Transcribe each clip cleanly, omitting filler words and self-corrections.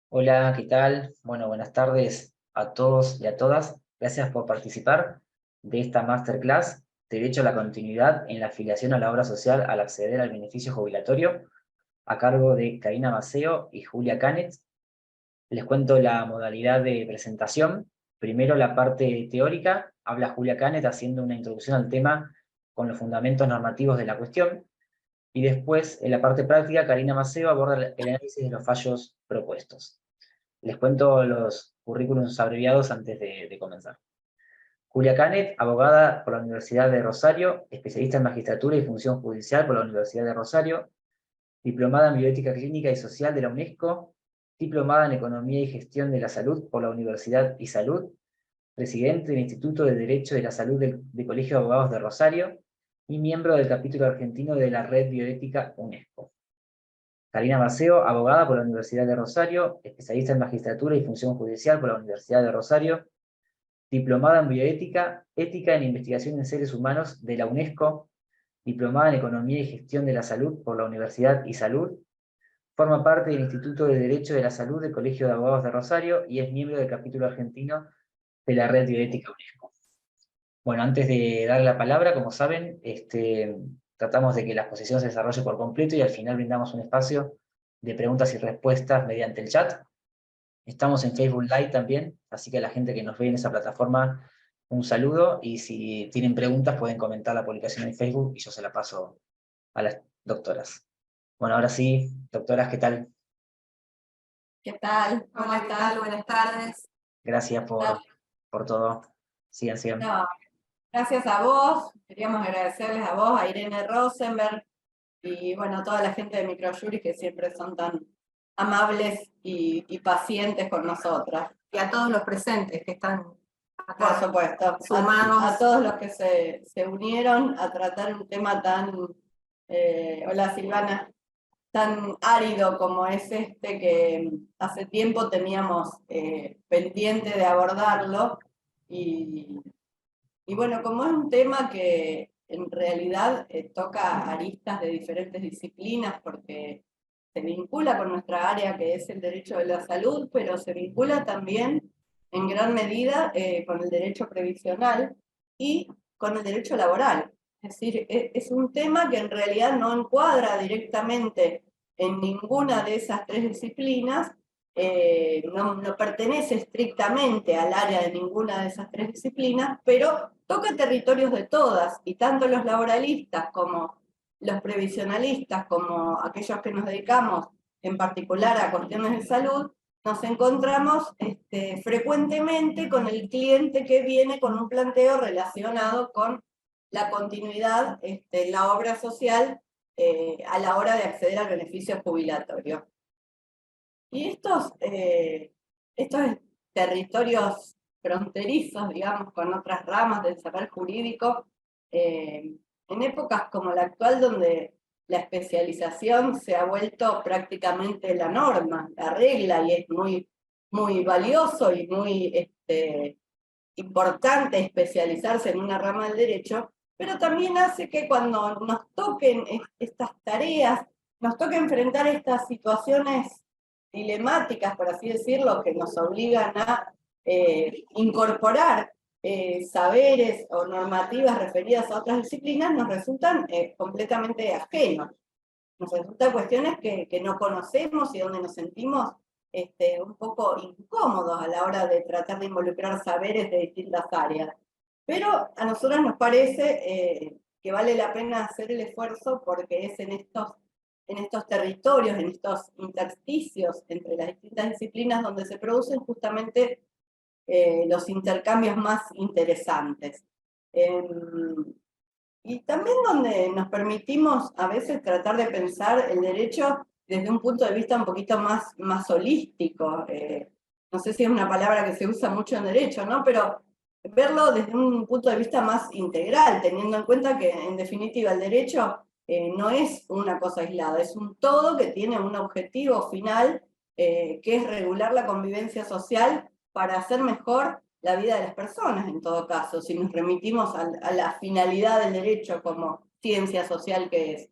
Hola, ¿qué tal? Bueno, buenas tardes a todos y a todas. Gracias por participar de esta masterclass, Derecho a la continuidad en la afiliación a la obra social al acceder al beneficio jubilatorio, a cargo de Karina Maceo y Julia Canet. Les cuento la modalidad de presentación. Primero la parte teórica, habla Julia Canet haciendo una introducción al tema con los fundamentos normativos de la cuestión, y después en la parte práctica Karina Maceo aborda el análisis de los fallos propuestos. Les cuento los currículums abreviados antes de comenzar. Julia Canet, abogada por la Universidad de Rosario, especialista en magistratura y función judicial por la Universidad de Rosario, diplomada en bioética clínica y social de la UNESCO, diplomada en economía y gestión de la salud por la Universidad y Salud, presidente del Instituto de Derecho de la Salud de Colegio de Abogados de Rosario y miembro del capítulo argentino de la Red Bioética UNESCO. Karina Maceo, abogada por la Universidad de Rosario, especialista en magistratura y función judicial por la Universidad de Rosario, diplomada en bioética, ética en investigación en seres humanos de la UNESCO, diplomada en economía y gestión de la salud por la Universidad y Salud, forma parte del Instituto de Derecho de la Salud del Colegio de Abogados de Rosario y es miembro del capítulo argentino de la Red Bioética UNESCO. Bueno, antes de dar la palabra, como saben, tratamos de que la exposición se desarrolle por completo y al final brindamos un espacio de preguntas y respuestas mediante el chat. Estamos en Facebook Live también, así que a la gente que nos ve en esa plataforma, un saludo, y si tienen preguntas pueden comentar la publicación en Facebook y yo se la paso a las doctoras. Bueno, ahora sí, doctoras, ¿qué tal? ¿Qué tal? Hola, ¿qué tal? Buenas tardes. Gracias por todo. Sigan, sigan. No, gracias a vos. Queríamos agradecerles a vos, a Irene Rosenberg y bueno, a toda la gente de Microjury que siempre son tan amables y pacientes con nosotras. Y a todos los presentes que están Por acá supuesto, sumados. a todos los que se unieron a tratar un tema tan, hola Silvana, tan árido como es este que hace tiempo teníamos pendiente de abordarlo y bueno, como es un tema que en realidad toca aristas de diferentes disciplinas porque se vincula con nuestra área que es el derecho de la salud, pero se vincula también en gran medida con el derecho previsional y con el derecho laboral. Es decir, es un tema que en realidad no encuadra directamente en ninguna de esas tres disciplinas, no pertenece estrictamente al área de ninguna de esas tres disciplinas, pero toca territorios de todas, y tanto los laboralistas como los previsionalistas, como aquellos que nos dedicamos en particular a cuestiones de salud, nos encontramos frecuentemente con el cliente que viene con un planteo relacionado con la continuidad en la obra social a la hora de acceder al beneficio jubilatorio. Y estos territorios fronterizos, digamos, con otras ramas del saber jurídico, en épocas como la actual, donde la especialización se ha vuelto prácticamente la norma, la regla, y es muy, muy valioso y muy importante especializarse en una rama del derecho, pero también hace que cuando nos toquen estas tareas, nos toque enfrentar estas situaciones dilemáticas, por así decirlo, que nos obligan a incorporar saberes o normativas referidas a otras disciplinas, nos resultan completamente ajenos. Nos resultan cuestiones que no conocemos y donde nos sentimos un poco incómodos a la hora de tratar de involucrar saberes de distintas áreas. Pero a nosotros nos parece que vale la pena hacer el esfuerzo porque es en estos territorios, en estos intersticios entre las distintas disciplinas donde se producen justamente los intercambios más interesantes. Y también donde nos permitimos a veces tratar de pensar el derecho desde un punto de vista un poquito más holístico. No sé si es una palabra que se usa mucho en derecho, ¿no? Pero verlo desde un punto de vista más integral, teniendo en cuenta que en definitiva el derecho no es una cosa aislada, es un todo que tiene un objetivo final, que es regular la convivencia social para hacer mejor la vida de las personas en todo caso, si nos remitimos a la finalidad del derecho como ciencia social que es.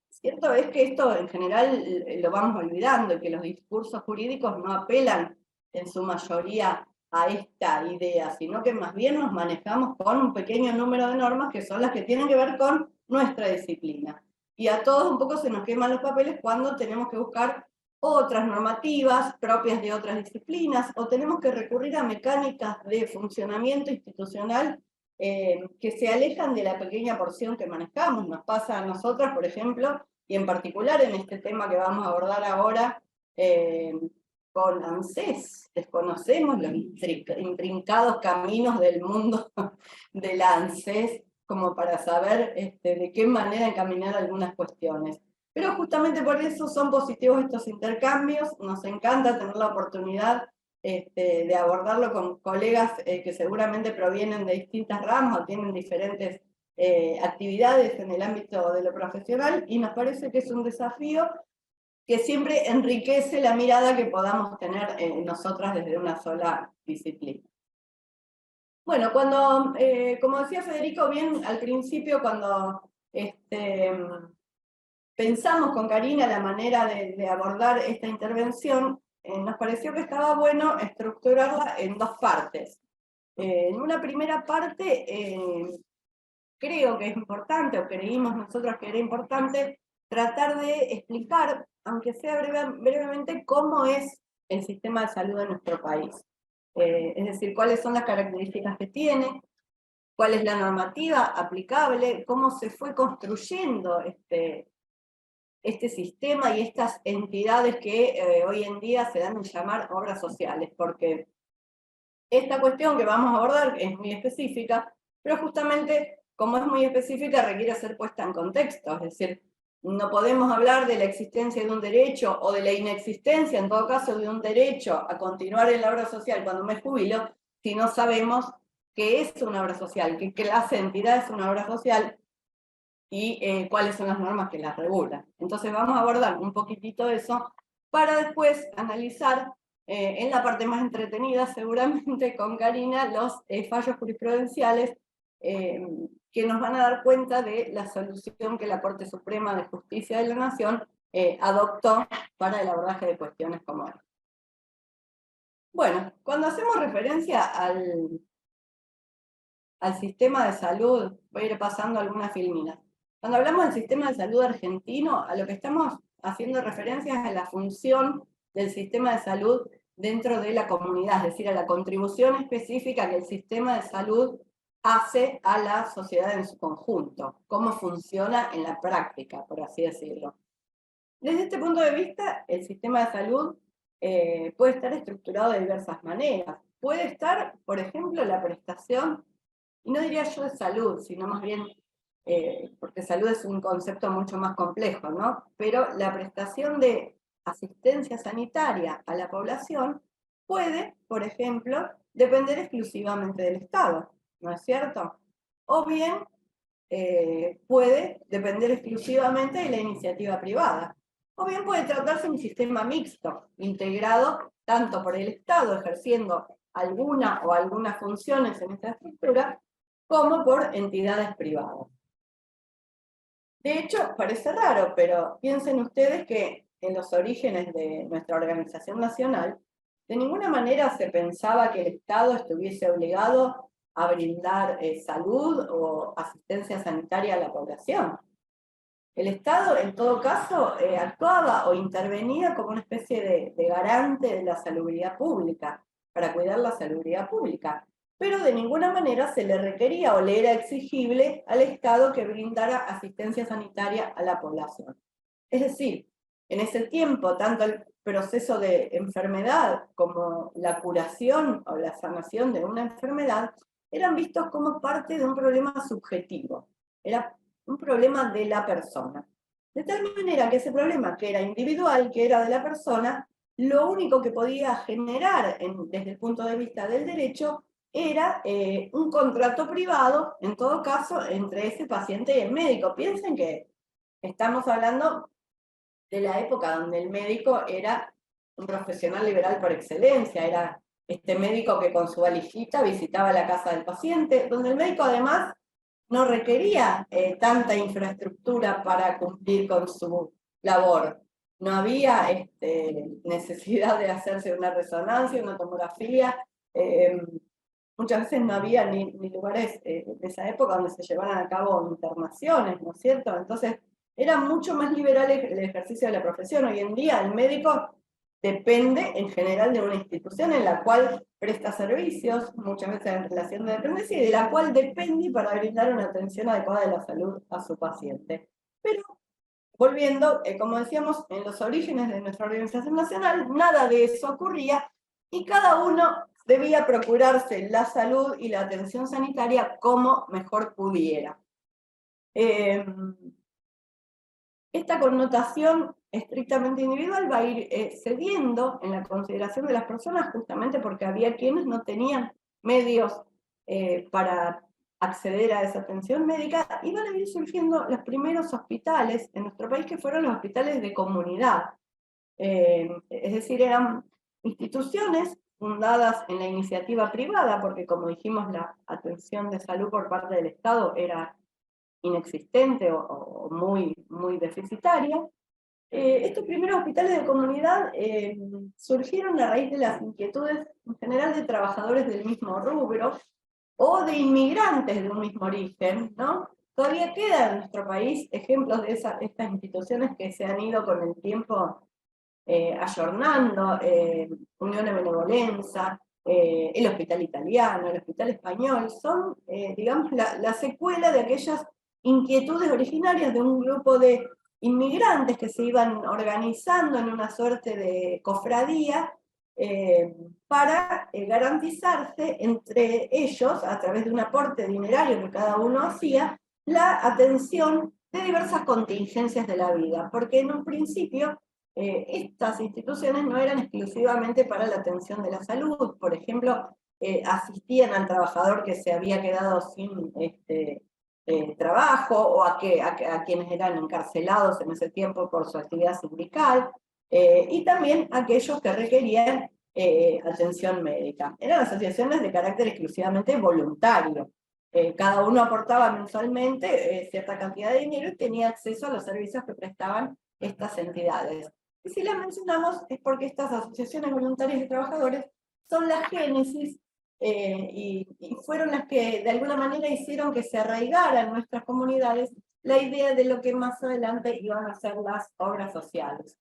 Cierto es que esto en general lo vamos olvidando y que los discursos jurídicos no apelan en su mayoría a esta idea, sino que más bien nos manejamos con un pequeño número de normas que son las que tienen que ver con nuestra disciplina. Y a todos un poco se nos queman los papeles cuando tenemos que buscar otras normativas propias de otras disciplinas o tenemos que recurrir a mecánicas de funcionamiento institucional que se alejan de la pequeña porción que manejamos. Nos pasa a nosotras, por ejemplo, y en particular en este tema que vamos a abordar ahora, con ANSES. Desconocemos los intrincados caminos del mundo de la ANSES como para saber de qué manera encaminar algunas cuestiones. Pero justamente por eso son positivos estos intercambios, nos encanta tener la oportunidad de abordarlo con colegas que seguramente provienen de distintas ramas o tienen diferentes actividades en el ámbito de lo profesional, y nos parece que es un desafío que siempre enriquece la mirada que podamos tener nosotras desde una sola disciplina. Bueno, cuando, como decía Federico bien al principio, cuando pensamos con Karina la manera de abordar esta intervención, nos pareció que estaba bueno estructurarla en dos partes. En una primera parte, creo que es importante, o creímos nosotros que era importante, tratar de explicar, aunque sea brevemente, cómo es el sistema de salud de nuestro país. Es decir, cuáles son las características que tiene, cuál es la normativa aplicable, cómo se fue construyendo este sistema y estas entidades que hoy en día se dan en llamar obras sociales, porque esta cuestión que vamos a abordar es muy específica, pero justamente como es muy específica requiere ser puesta en contexto, es decir, no podemos hablar de la existencia de un derecho o de la inexistencia, en todo caso, de un derecho a continuar en la obra social cuando me jubilo, si no sabemos qué es una obra social, qué clase de entidad es una obra social y cuáles son las normas que las regulan. Entonces vamos a abordar un poquitito eso para después analizar en la parte más entretenida, seguramente con Karina, los fallos jurisprudenciales que nos van a dar cuenta de la solución que la Corte Suprema de Justicia de la Nación adoptó para el abordaje de cuestiones como esta. Bueno, cuando hacemos referencia al sistema de salud, voy a ir pasando algunas filminas. Cuando hablamos del sistema de salud argentino, a lo que estamos haciendo referencia es a la función del sistema de salud dentro de la comunidad, es decir, a la contribución específica que el sistema de salud hace a la sociedad en su conjunto, cómo funciona en la práctica, por así decirlo. Desde este punto de vista, el sistema de salud puede estar estructurado de diversas maneras. Puede estar, por ejemplo, la prestación, y no diría yo de salud, sino más bien, porque salud es un concepto mucho más complejo, ¿no? Pero la prestación de asistencia sanitaria a la población puede, por ejemplo, depender exclusivamente del Estado, ¿no es cierto? O bien puede depender exclusivamente de la iniciativa privada. O bien puede tratarse de un sistema mixto, integrado tanto por el Estado ejerciendo alguna o algunas funciones en esta estructura, como por entidades privadas. De hecho, parece raro, pero piensen ustedes que en los orígenes de nuestra organización nacional, de ninguna manera se pensaba que el Estado estuviese obligado a brindar salud o asistencia sanitaria a la población. El Estado, en todo caso, actuaba o intervenía como una especie de garante de la salubridad pública, para cuidar la salubridad pública, pero de ninguna manera se le requería o le era exigible al Estado que brindara asistencia sanitaria a la población. Es decir, en ese tiempo, tanto el proceso de enfermedad como la curación o la sanación de una enfermedad eran vistos como parte de un problema subjetivo. Era un problema de la persona. De tal manera que ese problema, que era individual, que era de la persona, lo único que podía generar desde el punto de vista del derecho era un contrato privado, en todo caso, entre ese paciente y el médico. Piensen que estamos hablando de la época donde el médico era un profesional liberal por excelencia, era este médico que con su valijita visitaba la casa del paciente, donde el médico además no requería tanta infraestructura para cumplir con su labor. No había necesidad de hacerse una resonancia, una tomografía. Muchas veces no había ni lugares de esa época donde se llevaran a cabo internaciones, ¿no es cierto? Entonces, era mucho más liberal el ejercicio de la profesión. Hoy en día el médico depende en general de una institución en la cual presta servicios, muchas veces en relación de dependencia, y de la cual depende para brindar una atención adecuada de la salud a su paciente. Pero, volviendo, como decíamos, en los orígenes de nuestra organización nacional, nada de eso ocurría, y cada uno debía procurarse la salud y la atención sanitaria como mejor pudiera. Esta connotación estrictamente individual va a ir cediendo en la consideración de las personas, justamente porque había quienes no tenían medios para acceder a esa atención médica, y van a ir surgiendo los primeros hospitales en nuestro país, que fueron los hospitales de comunidad. Es decir, eran instituciones fundadas en la iniciativa privada, porque como dijimos, la atención de salud por parte del Estado era inexistente o muy deficitaria. Estos primeros hospitales de comunidad surgieron a raíz de las inquietudes en general de trabajadores del mismo rubro o de inmigrantes de un mismo origen, ¿no? Todavía quedan en nuestro país ejemplos de estas instituciones que se han ido con el tiempo ayornando, Unión de Benevolencia, el Hospital Italiano, el Hospital Español, son, digamos, la secuela de aquellas inquietudes originarias de un grupo de inmigrantes que se iban organizando en una suerte de cofradía para garantizarse entre ellos, a través de un aporte dinerario que cada uno hacía, la atención de diversas contingencias de la vida, porque en un principio estas instituciones no eran exclusivamente para la atención de la salud. Por ejemplo, asistían al trabajador que se había quedado sin trabajo, o a quienes eran encarcelados en ese tiempo por su actividad sindical, y también a aquellos que requerían atención médica. Eran asociaciones de carácter exclusivamente voluntario. Cada uno aportaba mensualmente cierta cantidad de dinero y tenía acceso a los servicios que prestaban estas entidades. Y si las mencionamos es porque estas asociaciones voluntarias de trabajadores son la génesis y fueron las que de alguna manera hicieron que se arraigara en nuestras comunidades la idea de lo que más adelante iban a ser las obras sociales.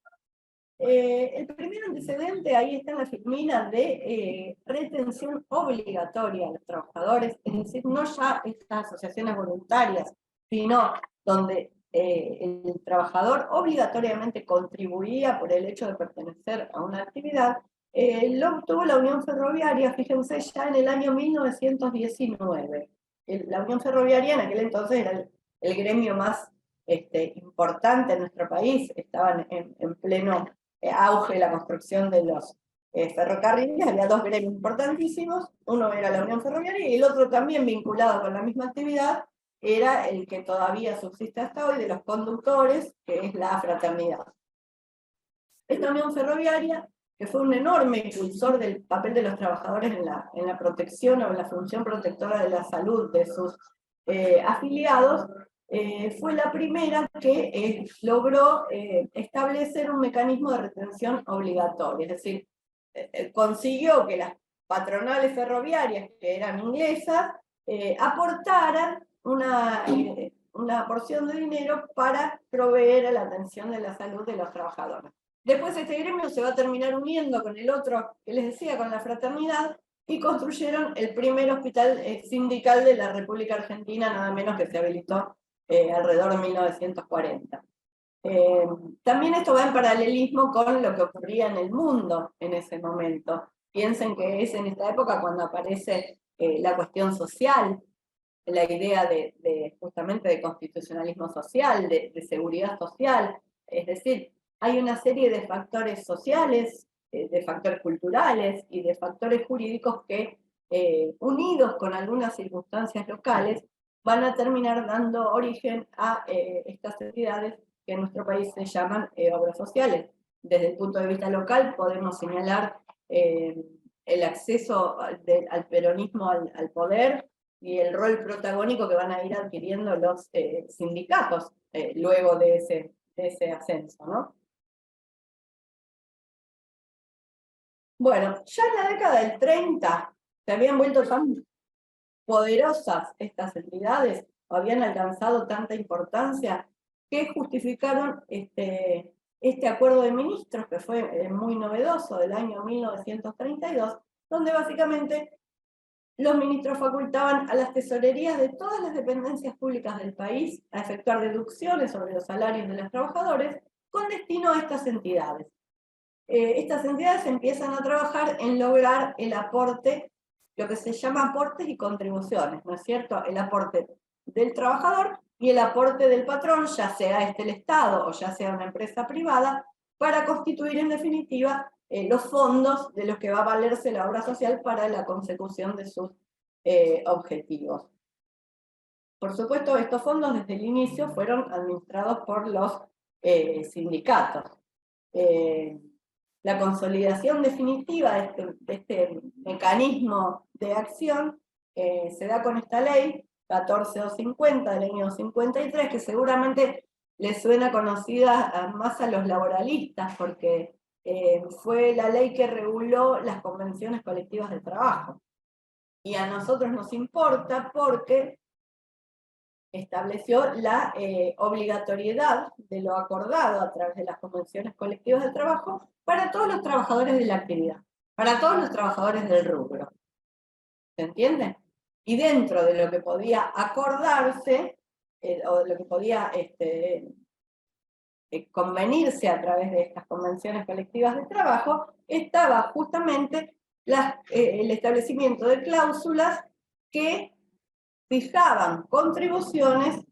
El primer antecedente, ahí está en la filmina, de retención obligatoria a los trabajadores, es decir, no ya estas asociaciones voluntarias, sino donde el trabajador obligatoriamente contribuía por el hecho de pertenecer a una actividad. Lo obtuvo la Unión Ferroviaria, fíjense, ya en el año 1919. La Unión Ferroviaria en aquel entonces era el gremio más importante en nuestro país, estaban en pleno auge la construcción de los ferrocarriles. Había dos gremios importantísimos, uno era la Unión Ferroviaria y el otro también vinculado con la misma actividad era el que todavía subsiste hasta hoy, de los conductores, que es la fraternidad. Esta Unión Ferroviaria, que fue un enorme impulsor del papel de los trabajadores en la protección o en la función protectora de la salud de sus afiliados, fue la primera que logró establecer un mecanismo de retención obligatorio, es decir, consiguió que las patronales ferroviarias, que eran inglesas, aportaran una porción de dinero para proveer a la atención de la salud de los trabajadores. Después este gremio se va a terminar uniendo con el otro que les decía, con la fraternidad, y construyeron el primer hospital sindical de la República Argentina, nada menos, que se habilitó alrededor de 1940. También esto va en paralelismo con lo que ocurría en el mundo en ese momento. Piensen que es en esta época cuando aparece la cuestión social, la idea justamente de constitucionalismo social, de seguridad social. Es decir, hay una serie de factores sociales, de factores culturales y de factores jurídicos que, unidos con algunas circunstancias locales, van a terminar dando origen a estas entidades que en nuestro país se llaman obras sociales. Desde el punto de vista local podemos señalar el acceso al peronismo al poder y el rol protagónico que van a ir adquiriendo los sindicatos luego de ese ascenso, ¿no? Bueno, ya en la década del 30 se habían vuelto tan poderosas estas entidades, o habían alcanzado tanta importancia, que justificaron este acuerdo de ministros, que fue muy novedoso, del año 1932, donde básicamente los ministros facultaban a las tesorerías de todas las dependencias públicas del país a efectuar deducciones sobre los salarios de los trabajadores con destino a estas entidades. Estas entidades empiezan a trabajar en lograr el aporte, lo que se llama aportes y contribuciones, ¿no es cierto? El aporte del trabajador y el aporte del patrón, ya sea el Estado o ya sea una empresa privada, para constituir en definitiva los fondos de los que va a valerse la obra social para la consecución de sus objetivos. Por supuesto, estos fondos desde el inicio fueron administrados por los sindicatos. La consolidación definitiva de este mecanismo de acción se da con esta ley 14250 del año 53, que seguramente les suena conocida más a los laboralistas, porque fue la ley que reguló las convenciones colectivas de trabajo. Y a nosotros nos importa porque estableció la obligatoriedad de lo acordado a través de las convenciones colectivas de trabajo para todos los trabajadores de la actividad, para todos los trabajadores del rubro. ¿Se entiende? Y dentro de lo que podía acordarse, o de lo que podía convenirse a través de estas convenciones colectivas de trabajo, estaba justamente el establecimiento de cláusulas que fijaban contribuciones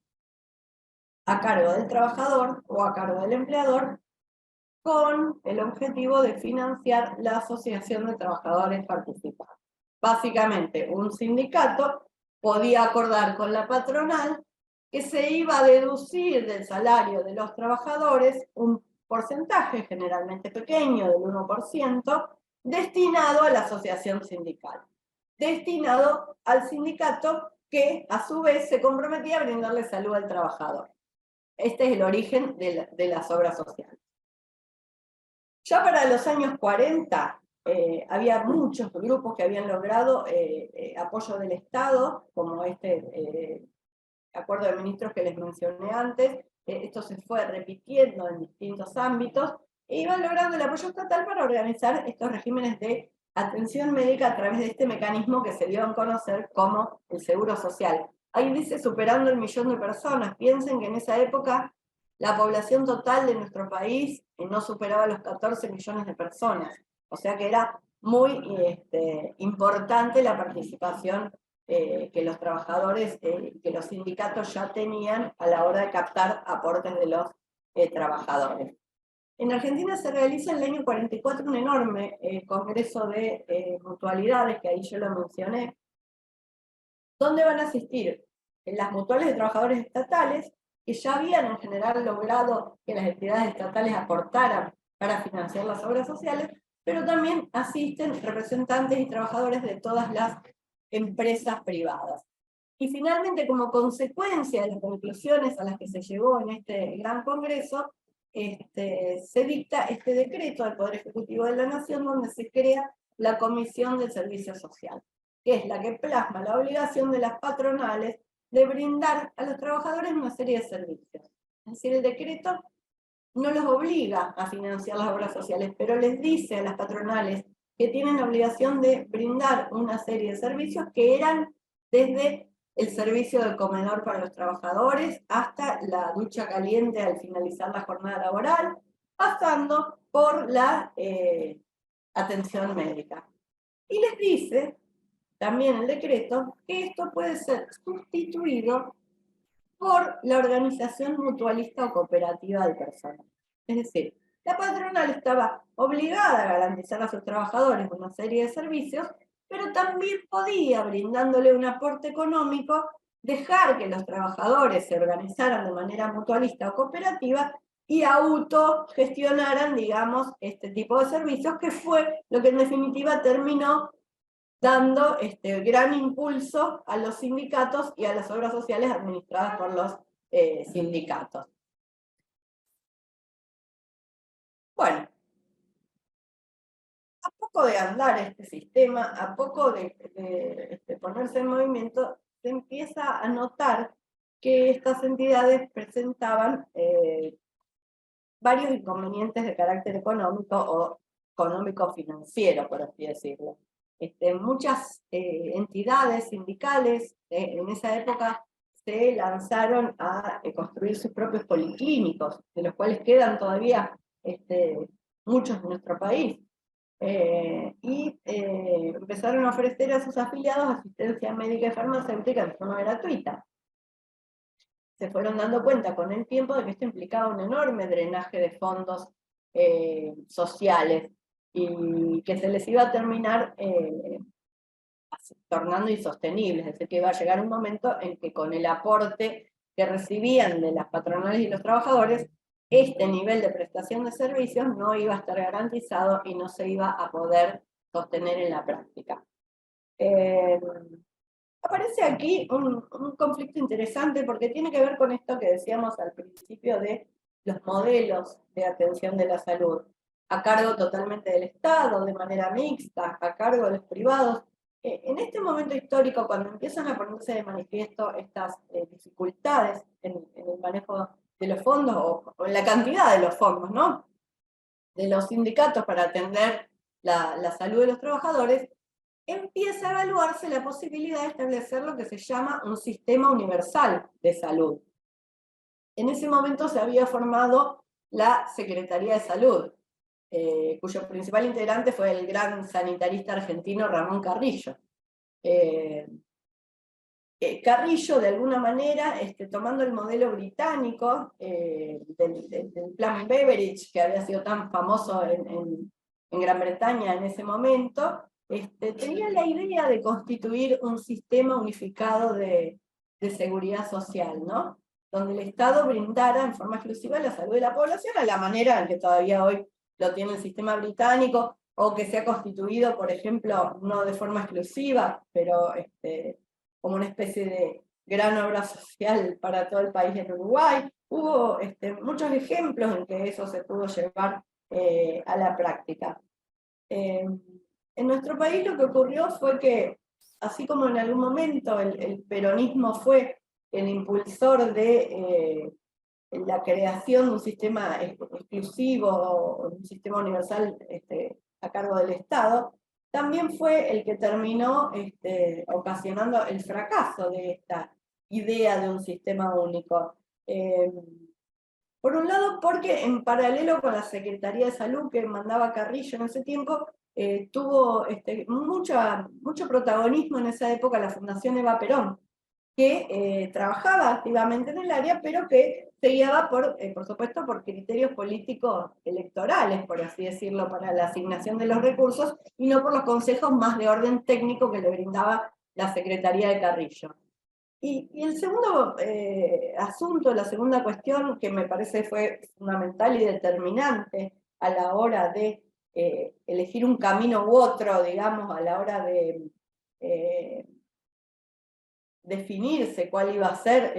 a cargo del trabajador o a cargo del empleador con el objetivo de financiar la asociación de trabajadores participantes. Básicamente, un sindicato podía acordar con la patronal que se iba a deducir del salario de los trabajadores un porcentaje generalmente pequeño, del 1%, destinado a la asociación sindical, destinado al sindicato que a su vez se comprometía a brindarle salud al trabajador. Este es el origen de las obras sociales. Ya para los años 40 había muchos grupos que habían logrado apoyo del Estado, como este acuerdo de ministros que les mencioné antes. Esto se fue repitiendo en distintos ámbitos, e iban logrando el apoyo estatal para organizar estos regímenes de atención médica a través de este mecanismo que se dio a conocer como el seguro social. Ahí dice superando el 1.000.000 de personas. Piensen que en esa época la población total de nuestro país no superaba los 14 millones de personas. O sea que era muy importante la participación que los trabajadores, que los sindicatos ya tenían a la hora de captar aportes de los trabajadores. En Argentina se realiza en el año 44 un enorme congreso de mutualidades, que ahí yo lo mencioné, donde van a asistir las mutuales de trabajadores estatales, que ya habían en general logrado que las entidades estatales aportaran para financiar las obras sociales, pero también asisten representantes y trabajadores de todas las empresas privadas. Y finalmente, como consecuencia de las conclusiones a las que se llegó en este gran congreso, se dicta este decreto del Poder Ejecutivo de la Nación, donde se crea la Comisión del Servicio Social, que es la que plasma la obligación de las patronales de brindar a los trabajadores una serie de servicios. Es decir, el decreto no los obliga a financiar las obras sociales, pero les dice a las patronales que tienen la obligación de brindar una serie de servicios que eran desde el servicio de comedor para los trabajadores hasta la ducha caliente al finalizar la jornada laboral, pasando por la atención médica. Y les dice también el decreto que esto puede ser sustituido por la organización mutualista o cooperativa de personas. Es decir, la patronal estaba obligada a garantizar a sus trabajadores una serie de servicios, pero también podía, brindándole un aporte económico, dejar que los trabajadores se organizaran de manera mutualista o cooperativa y autogestionaran, digamos, este tipo de servicios, que fue lo que en definitiva terminó dando gran impulso a los sindicatos y a las obras sociales administradas por los sindicatos. Bueno, a poco de andar este sistema, a poco de ponerse en movimiento, se empieza a notar que estas entidades presentaban varios inconvenientes de carácter económico o económico-financiero, por así decirlo. Muchas entidades sindicales en esa época se lanzaron a construir sus propios policlínicos, de los cuales quedan todavía muchos en nuestro país. Empezaron a ofrecer a sus afiliados asistencia médica y farmacéutica de forma gratuita. Se fueron dando cuenta con el tiempo de que esto implicaba un enorme drenaje de fondos sociales y que se les iba a terminar tornando insostenibles, es decir, que iba a llegar un momento en que con el aporte que recibían de las patronales y los trabajadores, este nivel de prestación de servicios no iba a estar garantizado y no se iba a poder sostener en la práctica. Aparece aquí un conflicto interesante porque tiene que ver con esto que decíamos al principio de los modelos de atención de la salud, a cargo totalmente del Estado, de manera mixta, a cargo de los privados. En este momento histórico, cuando empiezan a ponerse de manifiesto estas dificultades en el manejo de los fondos o en la cantidad de los fondos, ¿no?, de los sindicatos para atender la salud de los trabajadores, empieza a evaluarse la posibilidad de establecer lo que se llama un sistema universal de salud. En ese momento se había formado la Secretaría de Salud, cuyo principal integrante fue el gran sanitarista argentino Ramón Carrillo. Carrillo, de alguna manera, tomando el modelo británico del plan Beveridge, que había sido tan famoso en Gran Bretaña en ese momento, tenía la idea de constituir un sistema unificado de seguridad social, ¿no?, donde el Estado brindara en forma exclusiva la salud de la población a la manera en que todavía hoy lo tiene el sistema británico, o que se ha constituido, por ejemplo, no de forma exclusiva, pero como una especie de gran obra social para todo el país en Uruguay. Hubo muchos ejemplos en que eso se pudo llevar a la práctica. En nuestro país lo que ocurrió fue que, así como en algún momento el peronismo fue el impulsor de la creación de un sistema exclusivo, un sistema universal a cargo del Estado, también fue el que terminó ocasionando el fracaso de esta idea de un sistema único. Por un lado, porque en paralelo con la Secretaría de Salud que mandaba Carrillo en ese tiempo, tuvo mucho protagonismo en esa época la Fundación Eva Perón, que trabajaba activamente en el área, pero que se guiaba, por supuesto, por criterios políticos electorales, por así decirlo, para la asignación de los recursos, y no por los consejos más de orden técnico que le brindaba la Secretaría de Carrillo. Y el segundo asunto, la segunda cuestión que me parece fue fundamental y determinante a la hora de elegir un camino u otro, digamos, a la hora de definirse cuál iba a ser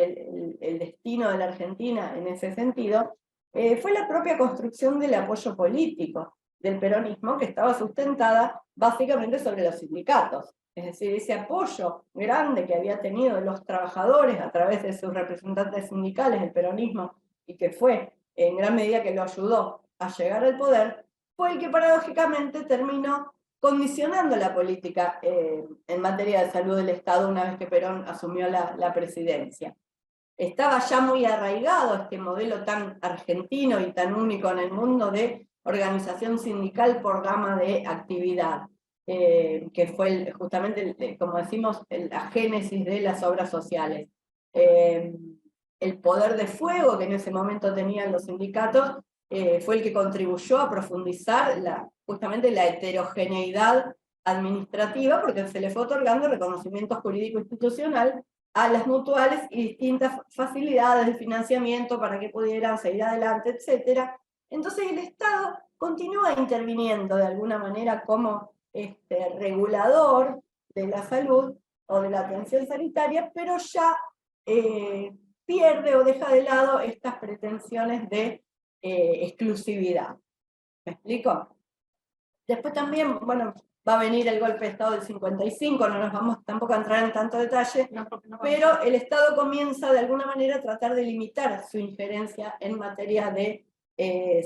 el destino de la Argentina en ese sentido, fue la propia construcción del apoyo político del peronismo, que estaba sustentada básicamente sobre los sindicatos. Es decir, ese apoyo grande que había tenido los trabajadores a través de sus representantes sindicales, el peronismo, y que fue en gran medida que lo ayudó a llegar al poder, fue el que paradójicamente terminó condicionando la política en materia de salud del Estado una vez que Perón asumió la presidencia. Estaba ya muy arraigado este modelo tan argentino y tan único en el mundo de organización sindical por gama de actividad, que fue justamente, como decimos, la génesis de las obras sociales. El poder de fuego que en ese momento tenían los sindicatos fue el que contribuyó a profundizar justamente la heterogeneidad administrativa, porque se le fue otorgando reconocimiento jurídico institucional a las mutuales y distintas facilidades de financiamiento para que pudieran seguir adelante, etc. Entonces el Estado continúa interviniendo de alguna manera como regulador de la salud o de la atención sanitaria, pero ya pierde o deja de lado estas pretensiones de exclusividad. ¿Me explico? Después también, bueno, va a venir el golpe de Estado del 55, no nos vamos tampoco a entrar en tanto detalle, pero el Estado comienza de alguna manera a tratar de limitar su injerencia en materia de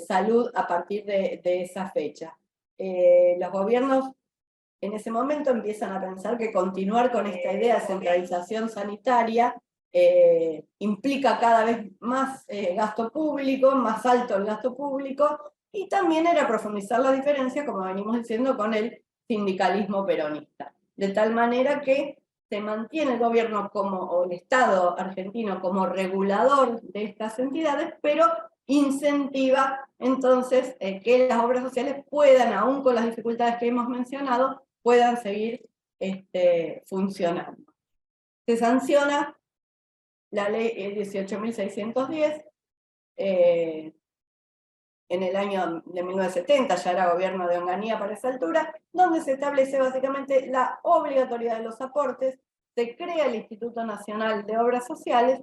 salud a partir de esa fecha. Los gobiernos en ese momento empiezan a pensar que continuar con esta idea de centralización sanitaria implica cada vez más gasto público, más alto el gasto público, y también era profundizar la diferencia, como venimos diciendo, con el sindicalismo peronista. De tal manera que se mantiene el gobierno o el Estado argentino como regulador de estas entidades, pero incentiva entonces que las obras sociales puedan, aún con las dificultades que hemos mencionado, puedan seguir funcionando. Se sanciona la ley 18.610, en el año de 1970, ya era gobierno de Onganía para esa altura, donde se establece básicamente la obligatoriedad de los aportes, se crea el Instituto Nacional de Obras Sociales,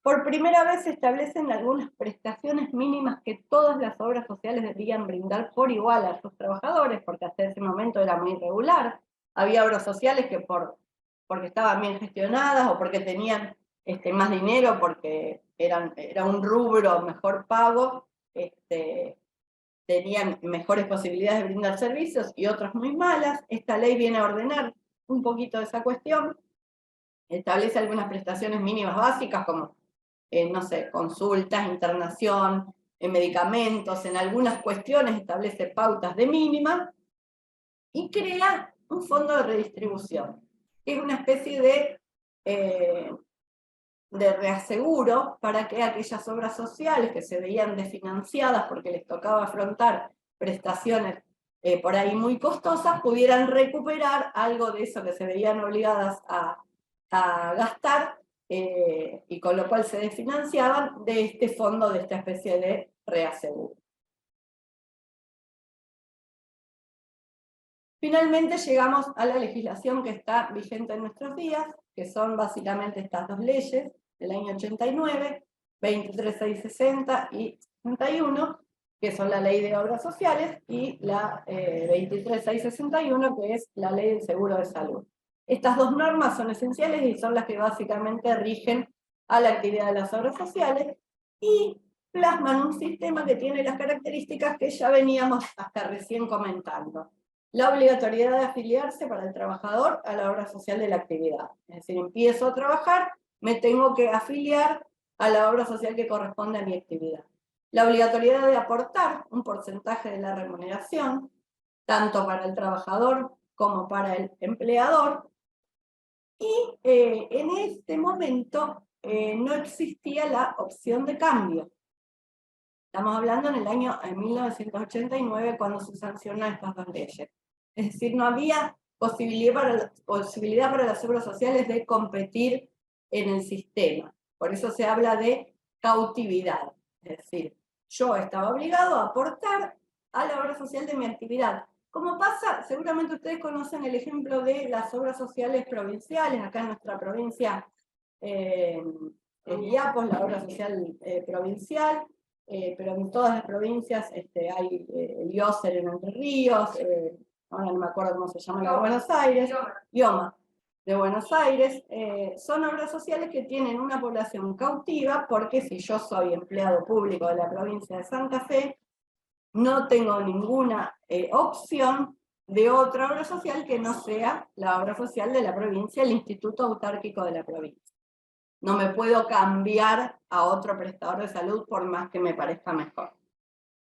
por primera vez se establecen algunas prestaciones mínimas que todas las obras sociales debían brindar por igual a sus trabajadores, porque hasta ese momento era muy irregular. Había obras sociales que porque estaban bien gestionadas o porque tenían más dinero, porque era un rubro mejor pago, tenían mejores posibilidades de brindar servicios y otras muy malas. Esta ley viene a ordenar un poquito esa cuestión, establece algunas prestaciones mínimas básicas como no sé, consultas, internación, medicamentos, en algunas cuestiones establece pautas de mínima y crea un fondo de redistribución, que es una especie de reaseguro para que aquellas obras sociales que se veían desfinanciadas porque les tocaba afrontar prestaciones por ahí muy costosas, pudieran recuperar algo de eso que se veían obligadas a gastar, y con lo cual se desfinanciaban de este fondo, de esta especie de reaseguro. Finalmente llegamos a la legislación que está vigente en nuestros días, que son básicamente estas dos leyes del año 89, 23660 y 61, que son la Ley de Obras Sociales, y la 23661, que es la Ley del Seguro de Salud. Estas dos normas son esenciales y son las que básicamente rigen a la actividad de las obras sociales y plasman un sistema que tiene las características que ya veníamos hasta recién comentando. La obligatoriedad de afiliarse para el trabajador a la obra social de la actividad. Es decir, empiezo a trabajar, me tengo que afiliar a la obra social que corresponde a mi actividad. La obligatoriedad de aportar un porcentaje de la remuneración, tanto para el trabajador como para el empleador. Y en este momento no existía la opción de cambio. Estamos hablando en el año 1989 cuando se sancionan estas dos leyes. Es decir, no había posibilidad para las obras sociales de competir en el sistema. Por eso se habla de cautividad. Es decir, yo estaba obligado a aportar a la obra social de mi actividad. Como pasa, seguramente ustedes conocen el ejemplo de las obras sociales provinciales, acá en nuestra provincia, en Iapos, la obra social provincial, pero en todas las provincias hay el IOSER en Entre Ríos, ahora no me acuerdo cómo se llama, la de Buenos Aires, IOMA de Buenos Aires, son obras sociales que tienen una población cautiva, porque si yo soy empleado público de la provincia de Santa Fe, no tengo ninguna opción de otra obra social que no sea la obra social de la provincia, el Instituto Autárquico de la provincia. No me puedo cambiar a otro prestador de salud por más que me parezca mejor.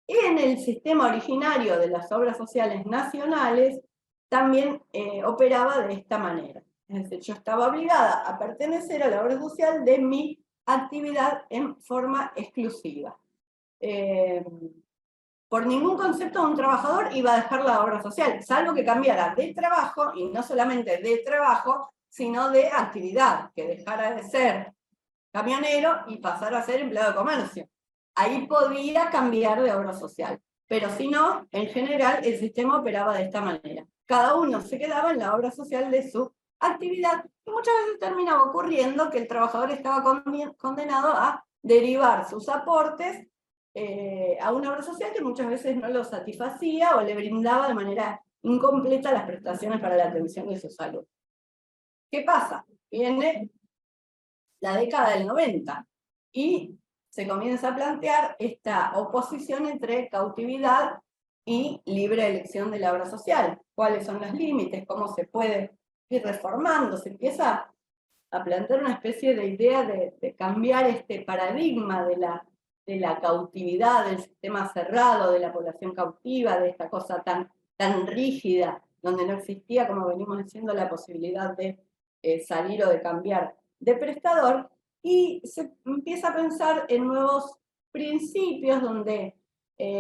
En el sistema originario de las obras sociales nacionales también operaba de esta manera. Es decir, yo estaba obligada a pertenecer a la obra social de mi actividad en forma exclusiva. Por ningún concepto un trabajador iba a dejar la obra social, salvo que cambiara de trabajo, y no solamente de trabajo, sino de actividad, que dejara de ser camionero y pasara a ser empleado de comercio. Ahí podía cambiar de obra social, pero si no, en general el sistema operaba de esta manera. Cada uno se quedaba en la obra social de su actividad, y muchas veces terminaba ocurriendo que el trabajador estaba condenado a derivar sus aportes a una obra social que muchas veces no lo satisfacía o le brindaba de manera incompleta las prestaciones para la atención de su salud. ¿Qué pasa? Viene la década del 90 y se comienza a plantear esta oposición entre cautividad y libre elección de la obra social. ¿Cuáles son los límites? ¿Cómo se puede ir reformando? Se empieza a plantear una especie de idea de cambiar este paradigma de la cautividad, del sistema cerrado, de la población cautiva, de esta cosa tan rígida, donde no existía, como venimos diciendo, la posibilidad de salir o de cambiar de prestador, y se empieza a pensar en nuevos principios donde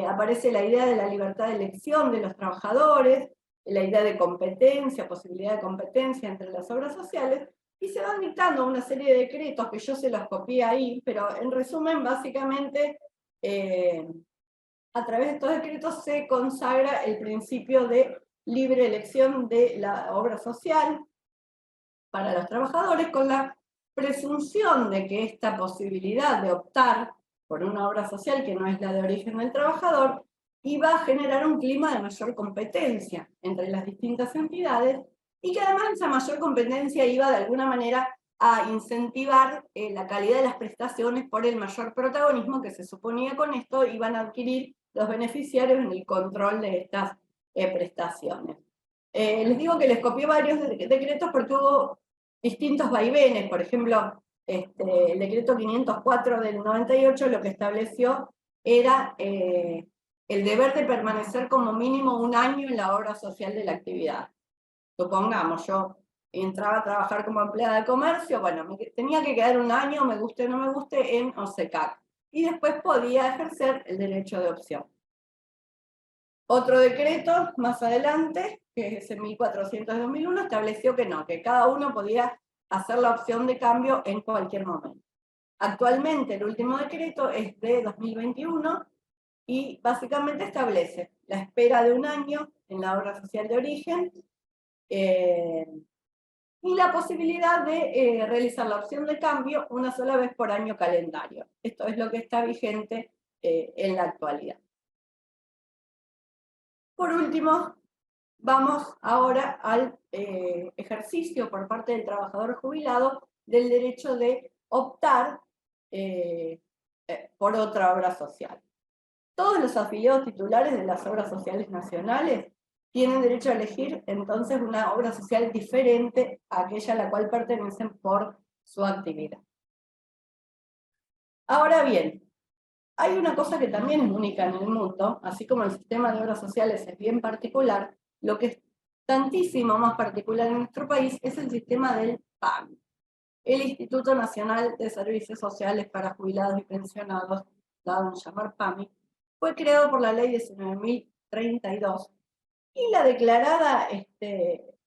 aparece la idea de la libertad de elección de los trabajadores, la idea de competencia, posibilidad de competencia entre las obras sociales, y se van dictando una serie de decretos que yo se los copié ahí, pero en resumen, básicamente, a través de estos decretos se consagra el principio de libre elección de la obra social para los trabajadores, con la presunción de que esta posibilidad de optar por una obra social que no es la de origen del trabajador iba a generar un clima de mayor competencia entre las distintas entidades, y que además esa mayor competencia iba de alguna manera a incentivar la calidad de las prestaciones por el mayor protagonismo que se suponía con esto iban a adquirir los beneficiarios en el control de estas prestaciones. Les digo que les copié varios decretos porque hubo distintos vaivenes. Por ejemplo, el decreto 504 del 98 lo que estableció era el deber de permanecer como mínimo un año en la obra social de la actividad. Supongamos, yo entraba a trabajar como empleada de comercio, bueno, me tenía que quedar un año, me guste o no me guste, en OSECAC, y después podía ejercer el derecho de opción. Otro decreto más adelante, que es el 1400 de 2001, estableció que no, que cada uno podía hacer la opción de cambio en cualquier momento. Actualmente el último decreto es de 2021 y básicamente establece la espera de un año en la obra social de origen y la posibilidad de realizar la opción de cambio una sola vez por año calendario. Esto es lo que está vigente en la actualidad. Por último, vamos ahora al ejercicio por parte del trabajador jubilado del derecho de optar por otra obra social. Todos los afiliados titulares de las obras sociales nacionales tienen derecho a elegir entonces una obra social diferente a aquella a la cual pertenecen por su actividad. Ahora bien, hay una cosa que también es única en el mundo, así como el sistema de obras sociales es bien particular, lo que es tantísimo más particular en nuestro país es el sistema del PAMI, el Instituto Nacional de Servicios Sociales para Jubilados y Pensionados, dado en llamar PAMI, fue creado por la ley 19.032 y la declarada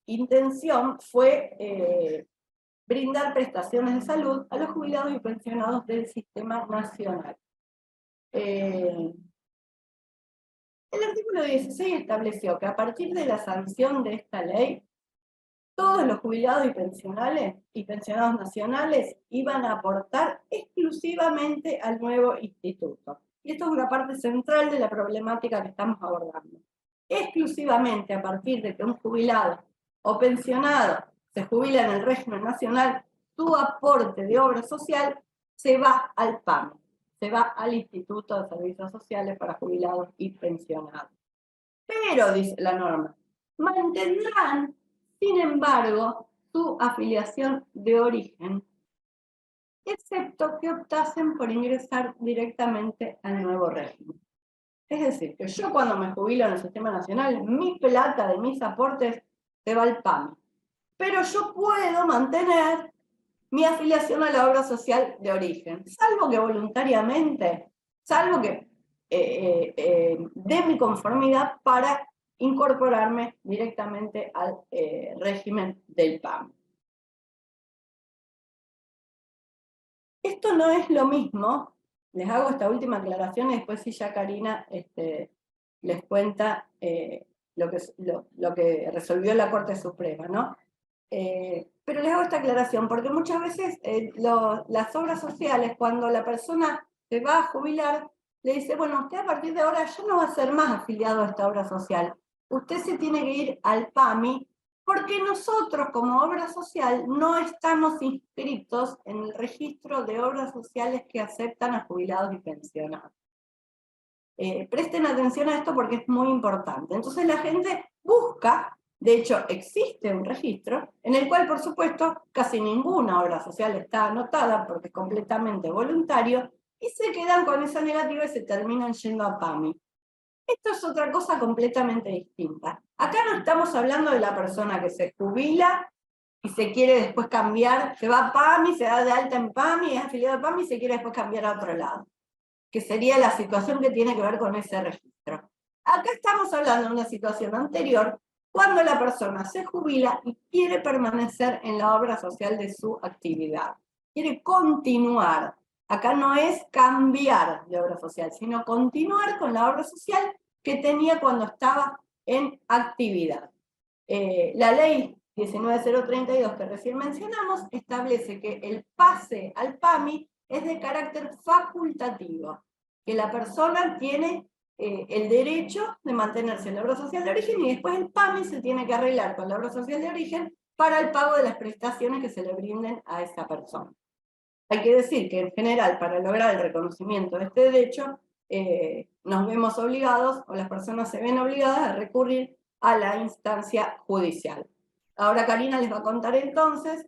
intención fue brindar prestaciones de salud a los jubilados y pensionados del sistema nacional. El artículo 16 estableció que a partir de la sanción de esta ley, todos los jubilados y pensionados nacionales iban a aportar exclusivamente al nuevo instituto. Y esto es una parte central de la problemática que estamos abordando. Exclusivamente a partir de que un jubilado o pensionado se jubila en el régimen nacional, su aporte de obra social se va al PAMI, se va al Instituto de Servicios Sociales para Jubilados y Pensionados. Pero, dice la norma, mantendrán, sin embargo, su afiliación de origen, excepto que optasen por ingresar directamente al nuevo régimen. Es decir, que yo cuando me jubilo en el sistema nacional, mi plata de mis aportes se va al PAMI. Pero yo puedo mantener mi afiliación a la obra social de origen, salvo que voluntariamente, salvo que dé mi conformidad para incorporarme directamente al régimen del PAMI. Esto no es lo mismo, les hago esta última aclaración y después si ya Karina les cuenta lo que resolvió la Corte Suprema, ¿no? Pero les hago esta aclaración, porque muchas veces las obras sociales, cuando la persona se va a jubilar, le dice, bueno, usted a partir de ahora ya no va a ser más afiliado a esta obra social. Usted se tiene que ir al PAMI, porque nosotros como obra social no estamos inscritos en el registro de obras sociales que aceptan a jubilados y pensionados. Presten atención a esto porque es muy importante. Entonces la gente busca, de hecho existe un registro, en el cual por supuesto casi ninguna obra social está anotada porque es completamente voluntario, y se quedan con esa negativa y se terminan yendo a PAMI. Esto es otra cosa completamente distinta. Acá no estamos hablando de la persona que se jubila y se quiere después cambiar, se va a PAMI, se da de alta en PAMI, es afiliado a PAMI y se quiere después cambiar a otro lado, que sería la situación que tiene que ver con ese registro. Acá estamos hablando de una situación anterior, cuando la persona se jubila y quiere permanecer en la obra social de su actividad. Quiere continuar. Acá no es cambiar de obra social, sino continuar con la obra social que tenía cuando estaba en actividad. La ley 19032 que recién mencionamos establece que el pase al PAMI es de carácter facultativo, que la persona tiene el derecho de mantenerse en la obra social de origen y después el PAMI se tiene que arreglar con la obra social de origen para el pago de las prestaciones que se le brinden a esa persona. Hay que decir que en general para lograr el reconocimiento de este derecho nos vemos obligados, o las personas se ven obligadas a recurrir a la instancia judicial. Ahora Karina les va a contar entonces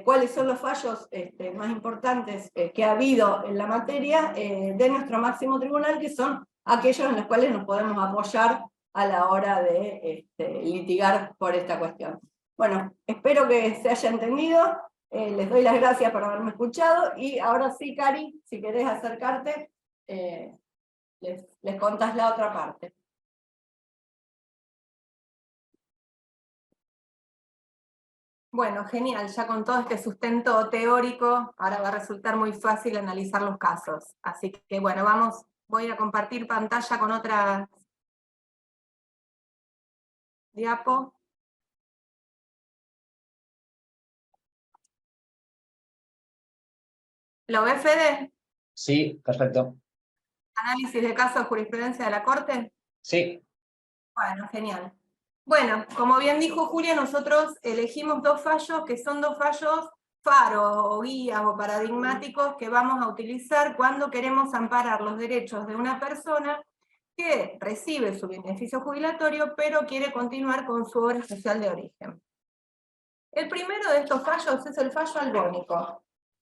cuáles son los fallos más importantes que ha habido en la materia de nuestro máximo tribunal, que son aquellos en los cuales nos podemos apoyar a la hora de litigar por esta cuestión. Bueno, espero que se haya entendido, les doy las gracias por haberme escuchado, y ahora sí, Cari, si querés acercarte, les contás la otra parte. Bueno, genial, ya con todo este sustento teórico, ahora va a resultar muy fácil analizar los casos. Así que bueno, voy a compartir pantalla con otra diapo. ¿Lo ve, Fede? Sí, perfecto. ¿Análisis de caso de jurisprudencia de la Corte? Sí. Bueno, genial. Bueno, como bien dijo Julia, nosotros elegimos dos fallos que son dos fallos faro o guías o paradigmáticos que vamos a utilizar cuando queremos amparar los derechos de una persona que recibe su beneficio jubilatorio pero quiere continuar con su obra social de origen. El primero de estos fallos es el fallo Albónico.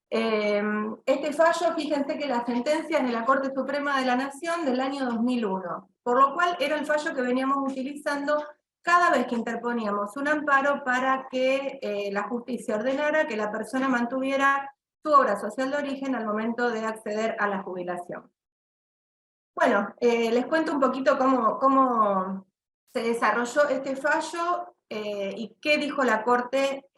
Este fallo, fíjense que la sentencia es de la Corte Suprema de la Nación del año 2001, por lo cual era el fallo que veníamos utilizando cada vez que interponíamos un amparo para que la justicia ordenara que la persona mantuviera su obra social de origen al momento de acceder a la jubilación. Bueno, les cuento un poquito cómo se desarrolló este fallo y qué dijo la Corte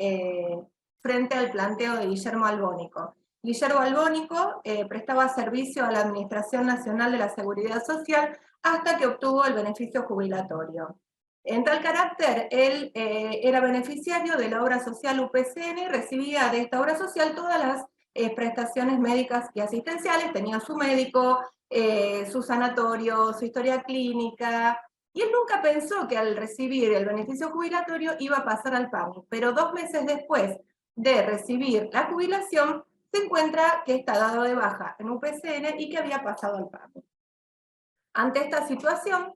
frente al planteo de Guillermo Albónico. Guillermo Albónico prestaba servicio a la Administración Nacional de la Seguridad Social hasta que obtuvo el beneficio jubilatorio. En tal carácter, él era beneficiario de la obra social UPCN y recibía de esta obra social todas las prestaciones médicas y asistenciales, tenía su médico, su sanatorio, su historia clínica, y él nunca pensó que al recibir el beneficio jubilatorio iba a pasar al PAMI, pero 2 meses después de recibir la jubilación, se encuentra que está dado de baja en UPCN y que había pasado al PAMI. Ante esta situación,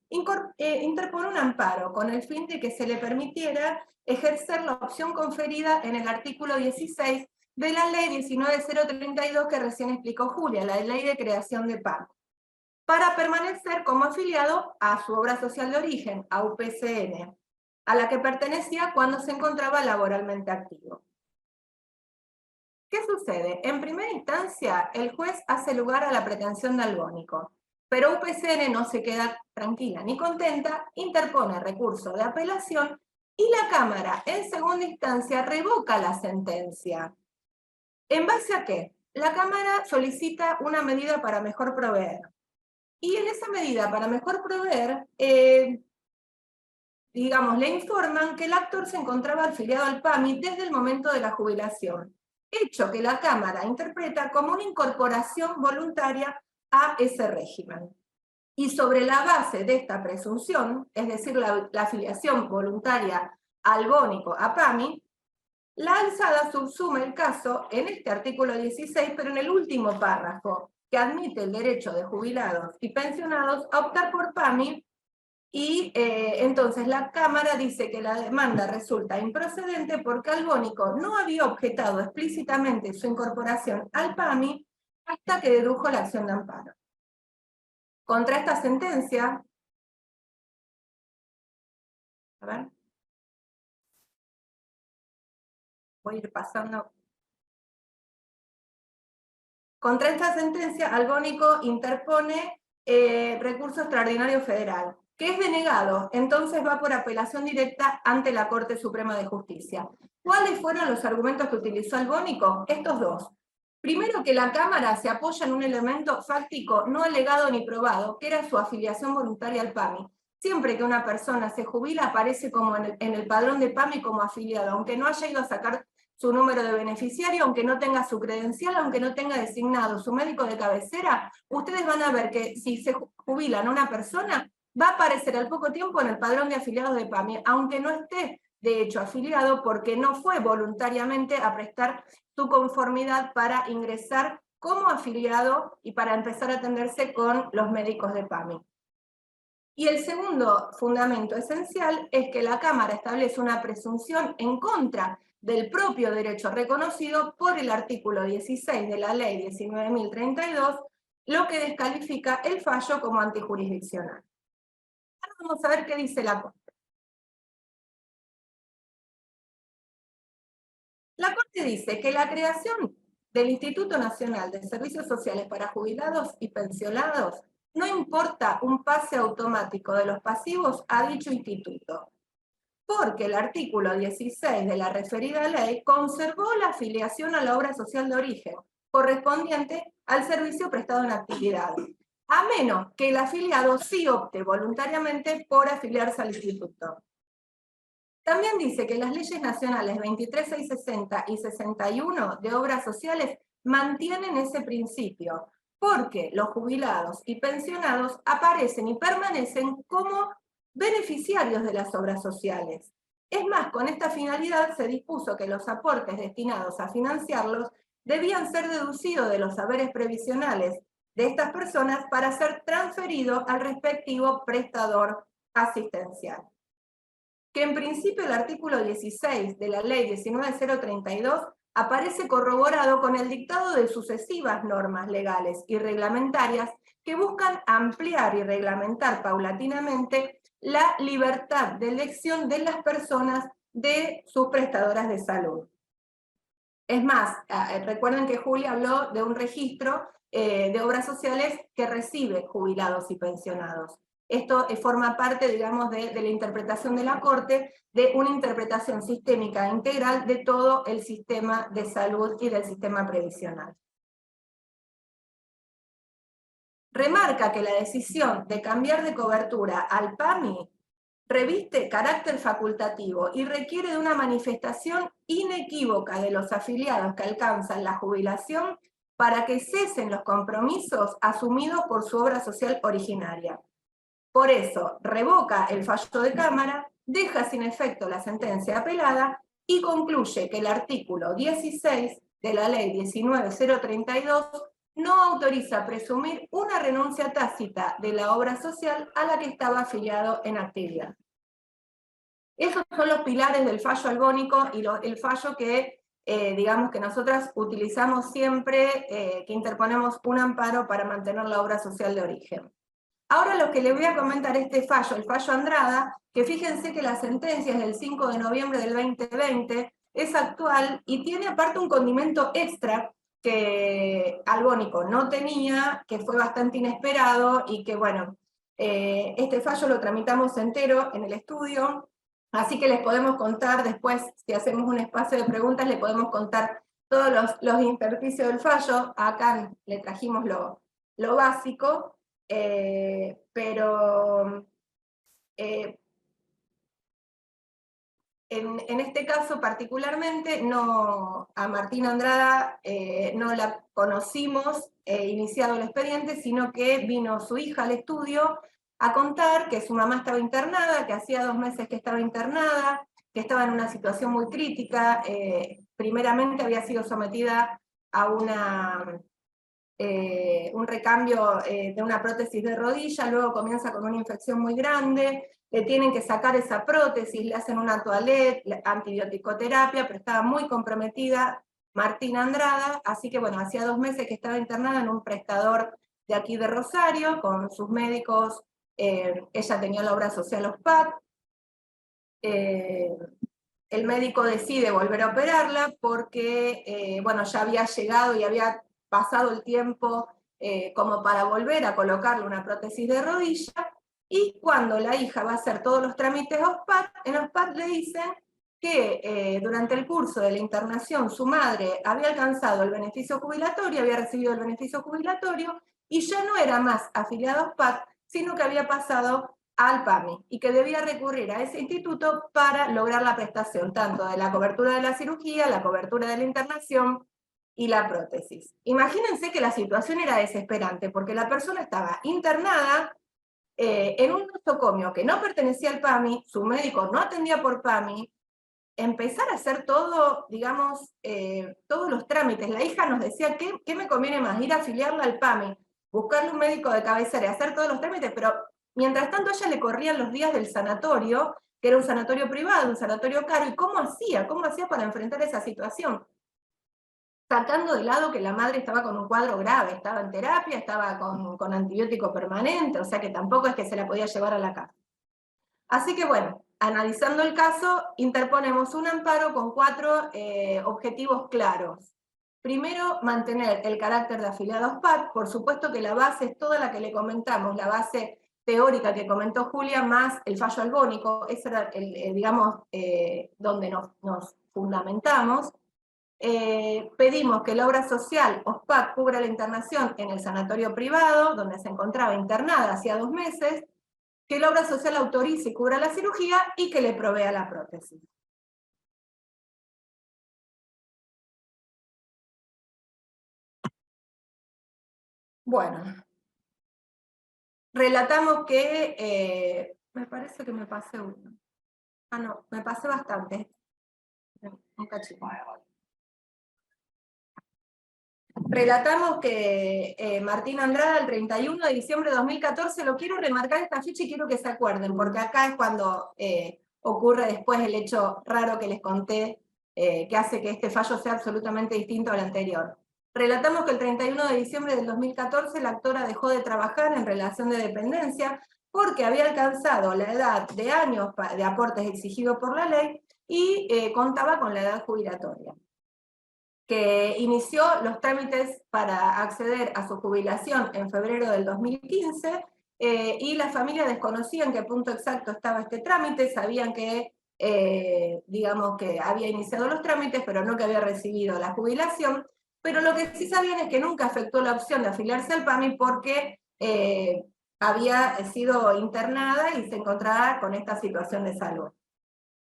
interpone un amparo con el fin de que se le permitiera ejercer la opción conferida en el artículo 16 de la ley 19032 que recién explicó Julia, la ley de creación de PAMI, para permanecer como afiliado a su obra social de origen, a UPCN, a la que pertenecía cuando se encontraba laboralmente activo. ¿Qué sucede? En primera instancia, el juez hace lugar a la pretensión de Albónico, pero UPCN no se queda tranquila ni contenta, interpone recurso de apelación y la Cámara, en segunda instancia, revoca la sentencia. ¿En base a qué? la Cámara solicita una medida para mejor proveer. Y en esa medida para mejor proveer, digamos, le informan que el actor se encontraba afiliado al PAMI desde el momento de la jubilación, hecho que la Cámara interpreta como una incorporación voluntaria a ese régimen. Y sobre la base de esta presunción, es decir, la afiliación voluntaria al bónico, a PAMI, la alzada subsume el caso en este artículo 16, pero en el último párrafo, que admite el derecho de jubilados y pensionados a optar por PAMI, y entonces la Cámara dice que la demanda resulta improcedente porque Albónico no había objetado explícitamente su incorporación al PAMI hasta que dedujo la acción de amparo. Contra esta sentencia, a ver, voy a ir pasando. Contra esta sentencia, Albónico interpone recurso extraordinario federal, que es denegado, entonces va por apelación directa ante la Corte Suprema de Justicia. ¿Cuáles fueron los argumentos que utilizó Albónico? Estos dos. Primero, que la Cámara se apoya en un elemento fáctico no alegado ni probado, que era su afiliación voluntaria al PAMI. Siempre que una persona se jubila, aparece como en el padrón de PAMI como afiliado, aunque no haya ido a sacar su número de beneficiario, aunque no tenga su credencial, aunque no tenga designado su médico de cabecera, ustedes van a ver que si se jubilan a una persona, va a aparecer al poco tiempo en el padrón de afiliados de PAMI, aunque no esté de hecho afiliado porque no fue voluntariamente a prestar su conformidad para ingresar como afiliado y para empezar a atenderse con los médicos de PAMI. Y el segundo fundamento esencial es que la Cámara establece una presunción en contra del propio derecho reconocido por el artículo 16 de la Ley 19.032, lo que descalifica el fallo como antijurisdiccional. Ahora vamos a ver qué dice la Corte. La Corte dice que la creación del Instituto Nacional de Servicios Sociales para Jubilados y Pensionados no importa un pase automático de los pasivos a dicho instituto, porque el artículo 16 de la referida ley conservó la afiliación a la obra social de origen, correspondiente al servicio prestado en actividad, a menos que el afiliado sí opte voluntariamente por afiliarse al instituto. También dice que las leyes nacionales 23.660 y 61 de obras sociales mantienen ese principio, porque los jubilados y pensionados aparecen y permanecen como beneficiarios de las obras sociales. Es más, con esta finalidad se dispuso que los aportes destinados a financiarlos debían ser deducidos de los haberes previsionales de estas personas para ser transferidos al respectivo prestador asistencial. Que en principio el artículo 16 de la Ley 19.032 aparece corroborado con el dictado de sucesivas normas legales y reglamentarias que buscan ampliar y reglamentar paulatinamente la libertad de elección de las personas de sus prestadoras de salud. Es más, recuerden que Julia habló de un registro de obras sociales que recibe jubilados y pensionados. Esto forma parte, digamos, de la interpretación de la Corte, de una interpretación sistémica e integral de todo el sistema de salud y del sistema previsional. Remarca que la decisión de cambiar de cobertura al PAMI reviste carácter facultativo y requiere de una manifestación inequívoca de los afiliados que alcanzan la jubilación para que cesen los compromisos asumidos por su obra social originaria. Por eso, revoca el fallo de Cámara, deja sin efecto la sentencia apelada y concluye que el artículo 16 de la Ley 19.032 no autoriza presumir una renuncia tácita de la obra social a la que estaba afiliado en actividad. Esos son los pilares del fallo albónico y el fallo que, digamos, que nosotras utilizamos siempre, que interponemos un amparo para mantener la obra social de origen. Ahora lo que les voy a comentar este fallo, el fallo Andrada, que fíjense que la sentencia es del 5 de noviembre del 2020, es actual y tiene aparte un condimento extra que Albónico no tenía, que fue bastante inesperado y que bueno, este fallo lo tramitamos entero en el estudio, así que les podemos contar después, si hacemos un espacio de preguntas, les podemos contar todos los intersticios del fallo. Acá le trajimos lo básico, pero en este caso particularmente, a Martina Andrada no la conocimos iniciado el expediente, sino que vino su hija al estudio a contar que su mamá estaba internada, que hacía 2 meses que estaba internada, que estaba en una situación muy crítica. Primeramente había sido sometida a un recambio de una prótesis de rodilla, luego comienza con una infección muy grande, le tienen que sacar esa prótesis, le hacen una toilette, antibioticoterapia, pero estaba muy comprometida Martina Andrada, así que bueno, hacía 2 meses que estaba internada en un prestador de aquí de Rosario, con sus médicos. Ella tenía la obra social OSPAD. El médico decide volver a operarla porque, bueno, ya había llegado y había pasado el tiempo como para volver a colocarle una prótesis de rodilla, y cuando la hija va a hacer todos los trámites OSPAD, en OSPAD le dicen que durante el curso de la internación su madre había alcanzado el beneficio jubilatorio, había recibido el beneficio jubilatorio, y ya no era más afiliada a OSPAD, sino que había pasado al PAMI, y que debía recurrir a ese instituto para lograr la prestación, tanto de la cobertura de la cirugía, la cobertura de la internación y la prótesis. Imagínense que la situación era desesperante, porque la persona estaba internada en un nosocomio que no pertenecía al PAMI, su médico no atendía por PAMI, empezar a hacer todo, digamos, todos los trámites. La hija nos decía, ¿qué me conviene más? Ir a afiliarla al PAMI, buscarle un médico de cabecera, hacer todos los trámites, pero mientras tanto a ella le corrían los días del sanatorio, que era un sanatorio privado, un sanatorio caro, y ¿cómo hacía para enfrentar esa situación? Sacando de lado que la madre estaba con un cuadro grave, estaba en terapia, estaba con antibiótico permanente, o sea que tampoco es que se la podía llevar a la casa. Así que bueno, analizando el caso, interponemos un amparo con 4 objetivos claros. Primero, mantener el carácter de afiliado a OSPAD. Por supuesto que la base es toda la que le comentamos, la base teórica que comentó Julia, más el fallo albónico. Ese era, digamos, donde nos fundamentamos. Pedimos que la obra social OSPAD cubra la internación en el sanatorio privado, donde se encontraba internada hacía 2 meses, que la obra social autorice y cubra la cirugía, y que le provea la prótesis. Bueno, relatamos que, me parece que me pasé uno. Ah, no, me pasé bastante. Un cachito. Relatamos que Martina Andrada, el 31 de diciembre de 2014, lo quiero remarcar esta fecha y quiero que se acuerden, porque acá es cuando ocurre después el hecho raro que les conté, que hace que este fallo sea absolutamente distinto al anterior. Relatamos que el 31 de diciembre del 2014 la actora dejó de trabajar en relación de dependencia porque había alcanzado la edad de años de aportes exigido por la ley y contaba con la edad jubilatoria, que inició los trámites para acceder a su jubilación en febrero del 2015, y la familia desconocía en qué punto exacto estaba este trámite, sabían que, digamos, que había iniciado los trámites, pero no que había recibido la jubilación, pero lo que sí sabían es que nunca afectó la opción de afiliarse al PAMI porque había sido internada y se encontraba con esta situación de salud.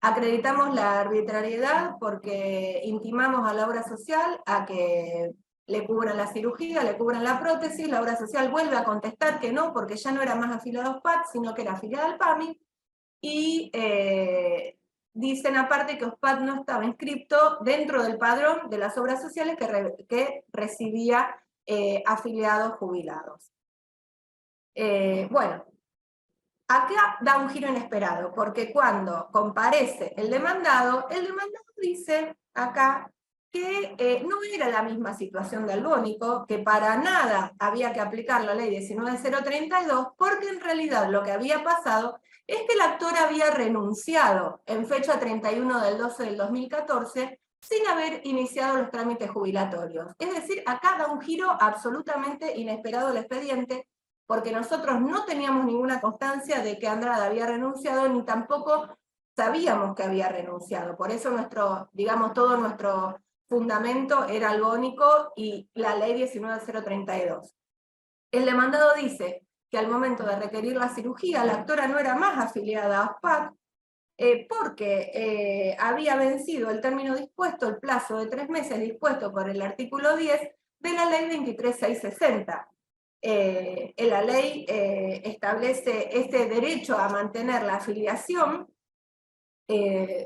Acreditamos la arbitrariedad porque intimamos a la obra social a que le cubran la cirugía, le cubran la prótesis. La obra social vuelve a contestar que no, porque ya no era más afiliada a OSPAD, sino que era afiliada al PAMI, y dicen aparte que OSPAD no estaba inscrito dentro del padrón de las obras sociales que recibía afiliados jubilados. Bueno, acá da un giro inesperado, porque cuando comparece el demandado dice acá que no era la misma situación de Albónico, que para nada había que aplicar la ley 19.032, porque en realidad lo que había pasado es que el actor había renunciado en fecha 31 del 12 del 2014 sin haber iniciado los trámites jubilatorios. Es decir, acá da un giro absolutamente inesperado el expediente, porque nosotros no teníamos ninguna constancia de que Andrada había renunciado, ni tampoco sabíamos que había renunciado. Por eso digamos, todo nuestro fundamento era Albónico y la ley 19.032. El demandado dice que al momento de requerir la cirugía, la actora no era más afiliada a OSPAC, porque había vencido el término dispuesto, el plazo de 3 meses dispuesto por el artículo 10 de la ley 23.660. La ley establece este derecho a mantener la afiliación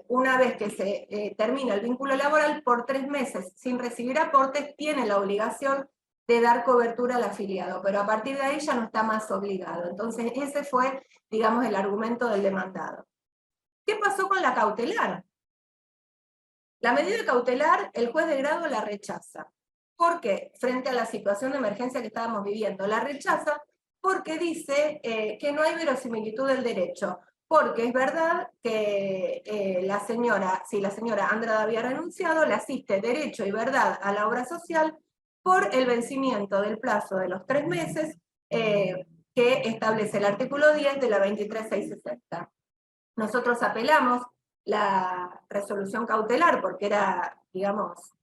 una vez que se termina el vínculo laboral por 3 meses sin recibir aportes, tiene la obligación de dar cobertura al afiliado, pero a partir de ahí ya no está más obligado. Entonces ese fue, digamos, el argumento del demandado. ¿Qué pasó con la cautelar? La medida cautelar, el juez de grado la rechaza. ¿Por qué? Frente a la situación de emergencia que estábamos viviendo. La rechaza porque dice que no hay verosimilitud del derecho. Porque es verdad que si la señora Andrada había renunciado, le asiste derecho y verdad a la obra social por el vencimiento del plazo de los 3 meses que establece el artículo 10 de la 23.660. Nosotros apelamos la resolución cautelar porque era, digamos,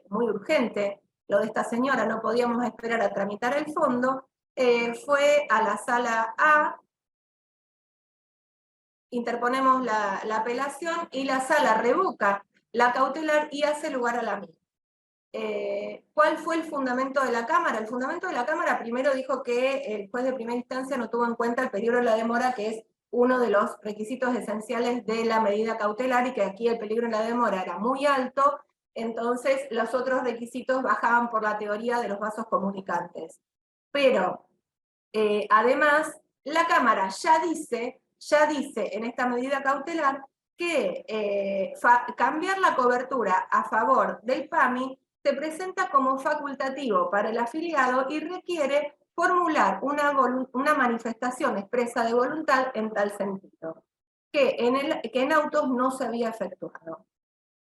muy urgente. Lo de esta señora, no podíamos esperar a tramitar el fondo. Fue a la sala A, interponemos la apelación y la sala revoca la cautelar y hace lugar a la misma. ¿Cuál fue el fundamento de la Cámara? El fundamento de la Cámara primero dijo que el juez de primera instancia no tuvo en cuenta el peligro de la demora, que es uno de los requisitos esenciales de la medida cautelar, y que aquí el peligro de la demora era muy alto, entonces los otros requisitos bajaban por la teoría de los vasos comunicantes. Pero, además, la Cámara ya dice en esta medida cautelar que cambiar la cobertura a favor del PAMI se presenta como facultativo para el afiliado y requiere formular una manifestación expresa de voluntad en tal sentido, que en autos no se había efectuado.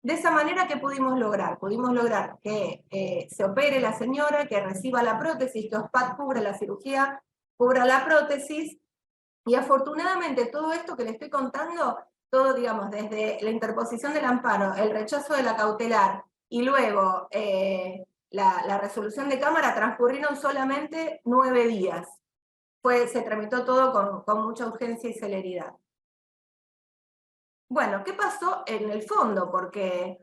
De esa manera, ¿qué pudimos lograr? Pudimos lograr que se opere la señora, que reciba la prótesis, que OSPAD cubra la cirugía, cubra la prótesis, y afortunadamente todo esto que le estoy contando, todo, digamos, desde la interposición del amparo, el rechazo de la cautelar, y luego la resolución de Cámara, transcurrieron solamente 9 días. Se tramitó todo con mucha urgencia y celeridad. Bueno, ¿qué pasó en el fondo? Porque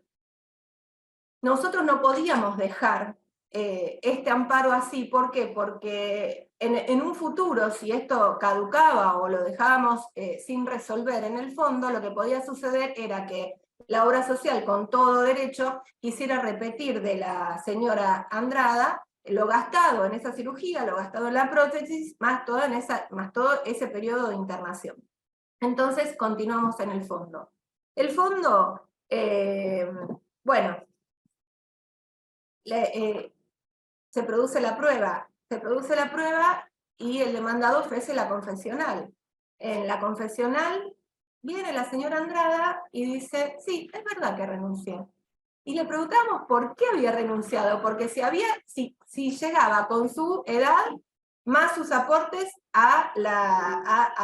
nosotros no podíamos dejar este amparo así. ¿Por qué? Porque en un futuro, si esto caducaba o lo dejábamos sin resolver en el fondo, lo que podía suceder era que la obra social, con todo derecho, quisiera repetir de la señora Andrada lo gastado en esa cirugía, lo gastado en la prótesis, más todo ese periodo de internación. Entonces, continuamos en el fondo. El fondo, bueno, se produce la prueba y el demandado ofrece la confesional. En la confesional viene la señora Andrada y dice, sí, es verdad que renuncié. Y le preguntamos por qué había renunciado, porque si llegaba con su edad, más sus aportes a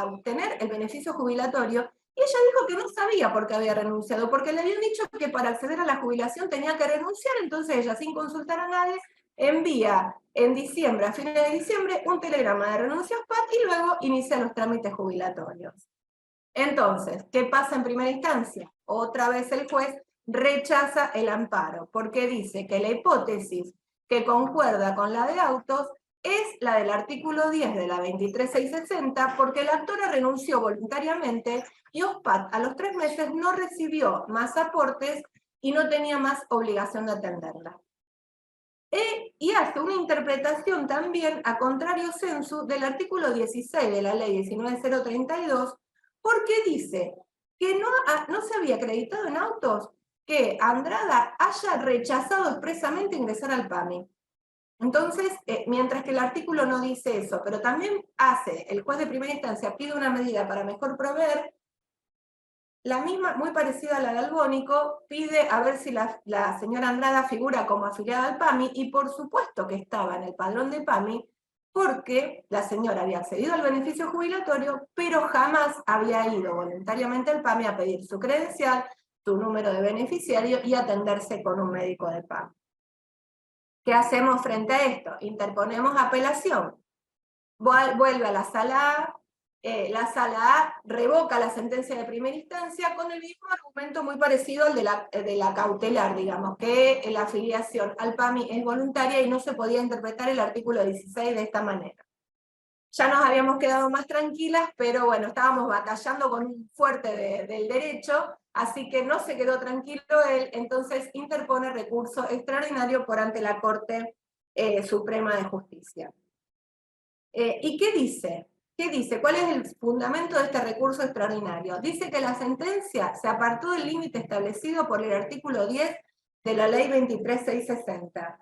obtener el beneficio jubilatorio, y ella dijo que no sabía por qué había renunciado, porque le habían dicho que para acceder a la jubilación tenía que renunciar. Entonces ella, sin consultar a nadie, envía en diciembre, a fines de diciembre, un telegrama de renuncia a OSPAD y luego inicia los trámites jubilatorios. Entonces, ¿qué pasa en primera instancia? Otra vez el juez rechaza el amparo, porque dice que la hipótesis que concuerda con la de autos es la del artículo 10 de la 23.660, porque la actora renunció voluntariamente y OSPAD a los 3 meses no recibió más aportes y no tenía más obligación de atenderla. Y hace una interpretación también a contrario sensu del artículo 16 de la ley 19.032, porque dice que no se había acreditado en autos que Andrada haya rechazado expresamente ingresar al PAMI. Entonces, mientras que el artículo no dice eso, pero también el juez de primera instancia pide una medida para mejor proveer, la misma, muy parecida a la de Albónico, pide a ver si la señora Andrada figura como afiliada al PAMI, y por supuesto que estaba en el padrón de PAMI, porque la señora había accedido al beneficio jubilatorio, pero jamás había ido voluntariamente al PAMI a pedir su credencial, su número de beneficiario y atenderse con un médico de PAMI. ¿Qué hacemos frente a esto? Interponemos apelación. Vuelve a la sala A revoca la sentencia de primera instancia con el mismo argumento muy parecido al de la cautelar, digamos, que la afiliación al PAMI es voluntaria y no se podía interpretar el artículo 16 de esta manera. Ya nos habíamos quedado más tranquilas, pero bueno, estábamos batallando con un fuerte del derecho, así que no se quedó tranquilo él, entonces interpone recurso extraordinario por ante la Corte Suprema de Justicia. ¿Y qué dice? ¿Qué dice? ¿Cuál es el fundamento de este recurso extraordinario? Dice que la sentencia se apartó del límite establecido por el artículo 10 de la ley 23.660.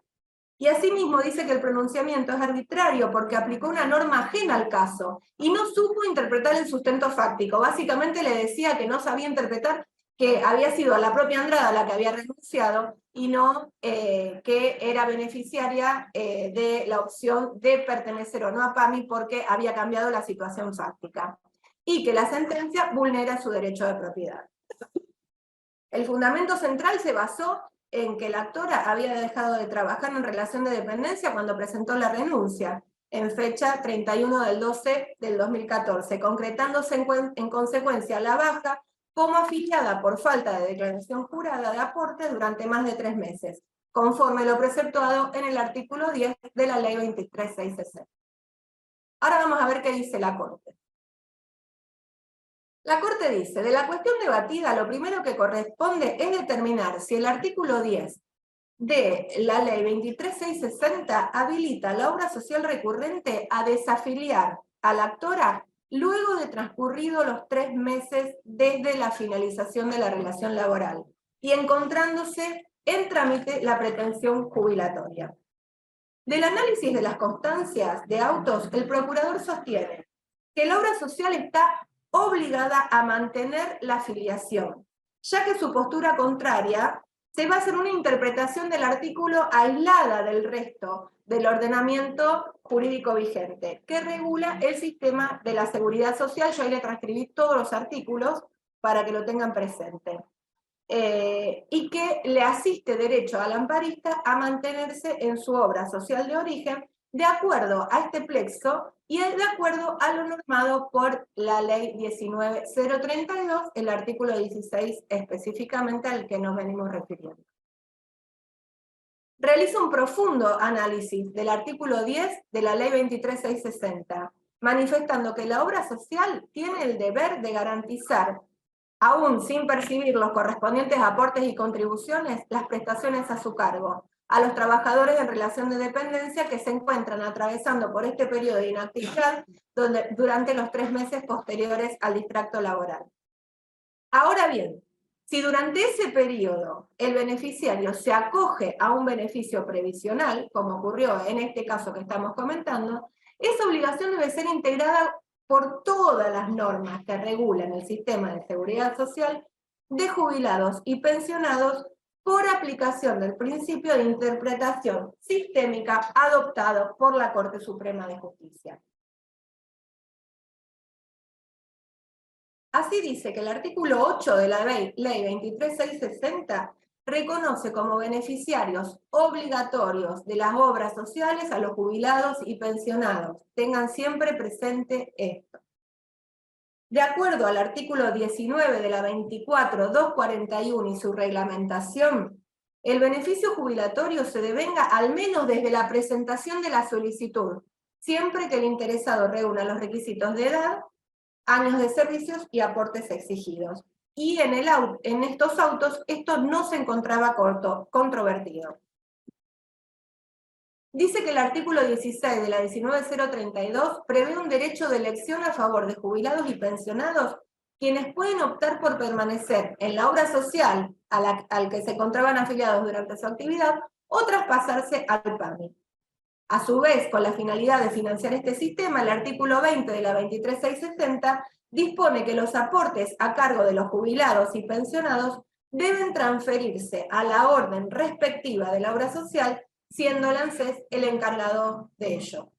Y asimismo dice que el pronunciamiento es arbitrario porque aplicó una norma ajena al caso y no supo interpretar el sustento fáctico. Básicamente le decía que no sabía interpretar, que había sido la propia Andrada la que había renunciado y no que era beneficiaria de la opción de pertenecer o no a PAMI porque había cambiado la situación fáctica. Y que la sentencia vulnera su derecho de propiedad. El fundamento central se basó en que la actora había dejado de trabajar en relación de dependencia cuando presentó la renuncia, en fecha 31 del 12 del 2014, concretándose en consecuencia la baja como afiliada por falta de declaración jurada de aporte durante más de 3 meses, conforme lo preceptuado en el artículo 10 de la ley 23.660. Ahora vamos a ver qué dice la Corte. La Corte dice, de la cuestión debatida, lo primero que corresponde es determinar si el artículo 10 de la ley 23.660 habilita la obra social recurrente a desafiliar a la actora luego de transcurridos los 3 meses desde la finalización de la relación laboral y encontrándose en trámite la pretensión jubilatoria. Del análisis de las constancias de autos, el procurador sostiene que la obra social está obligada a mantener la afiliación, ya que su postura contraria se basa en una interpretación del artículo aislada del resto del ordenamiento jurídico vigente, que regula el sistema de la seguridad social. Yo ahí le transcribí todos los artículos para que lo tengan presente. Y que le asiste derecho al amparista a mantenerse en su obra social de origen de acuerdo a este plexo y de acuerdo a lo normado por la ley 19.032, el artículo 16 específicamente al que nos venimos refiriendo. Realiza un profundo análisis del artículo 10 de la ley 23.660, manifestando que la obra social tiene el deber de garantizar, aún sin percibir los correspondientes aportes y contribuciones, las prestaciones a su cargo, a los trabajadores en relación de dependencia que se encuentran atravesando por este periodo de inactividad durante los 3 meses posteriores al distracto laboral. Ahora bien, si durante ese periodo el beneficiario se acoge a un beneficio previsional, como ocurrió en este caso que estamos comentando, esa obligación debe ser integrada por todas las normas que regulan el sistema de seguridad social de jubilados y pensionados por aplicación del principio de interpretación sistémica adoptado por la Corte Suprema de Justicia. Así dice que el artículo 8 de la ley 23.660 reconoce como beneficiarios obligatorios de las obras sociales a los jubilados y pensionados. Tengan siempre presente esto. De acuerdo al artículo 19 de la 24.241 y su reglamentación, el beneficio jubilatorio se devenga al menos desde la presentación de la solicitud, siempre que el interesado reúna los requisitos de edad, años de servicios y aportes exigidos. Y en estos autos esto no se encontraba controvertido. Dice que el artículo 16 de la 19.032 prevé un derecho de elección a favor de jubilados y pensionados quienes pueden optar por permanecer en la obra social al que se encontraban afiliados durante su actividad o traspasarse al PAMI. A su vez, con la finalidad de financiar este sistema, el artículo 20 de la 23.660 dispone que los aportes a cargo de los jubilados y pensionados deben transferirse a la orden respectiva de la obra social, siendo el ANSES el encargado de ello.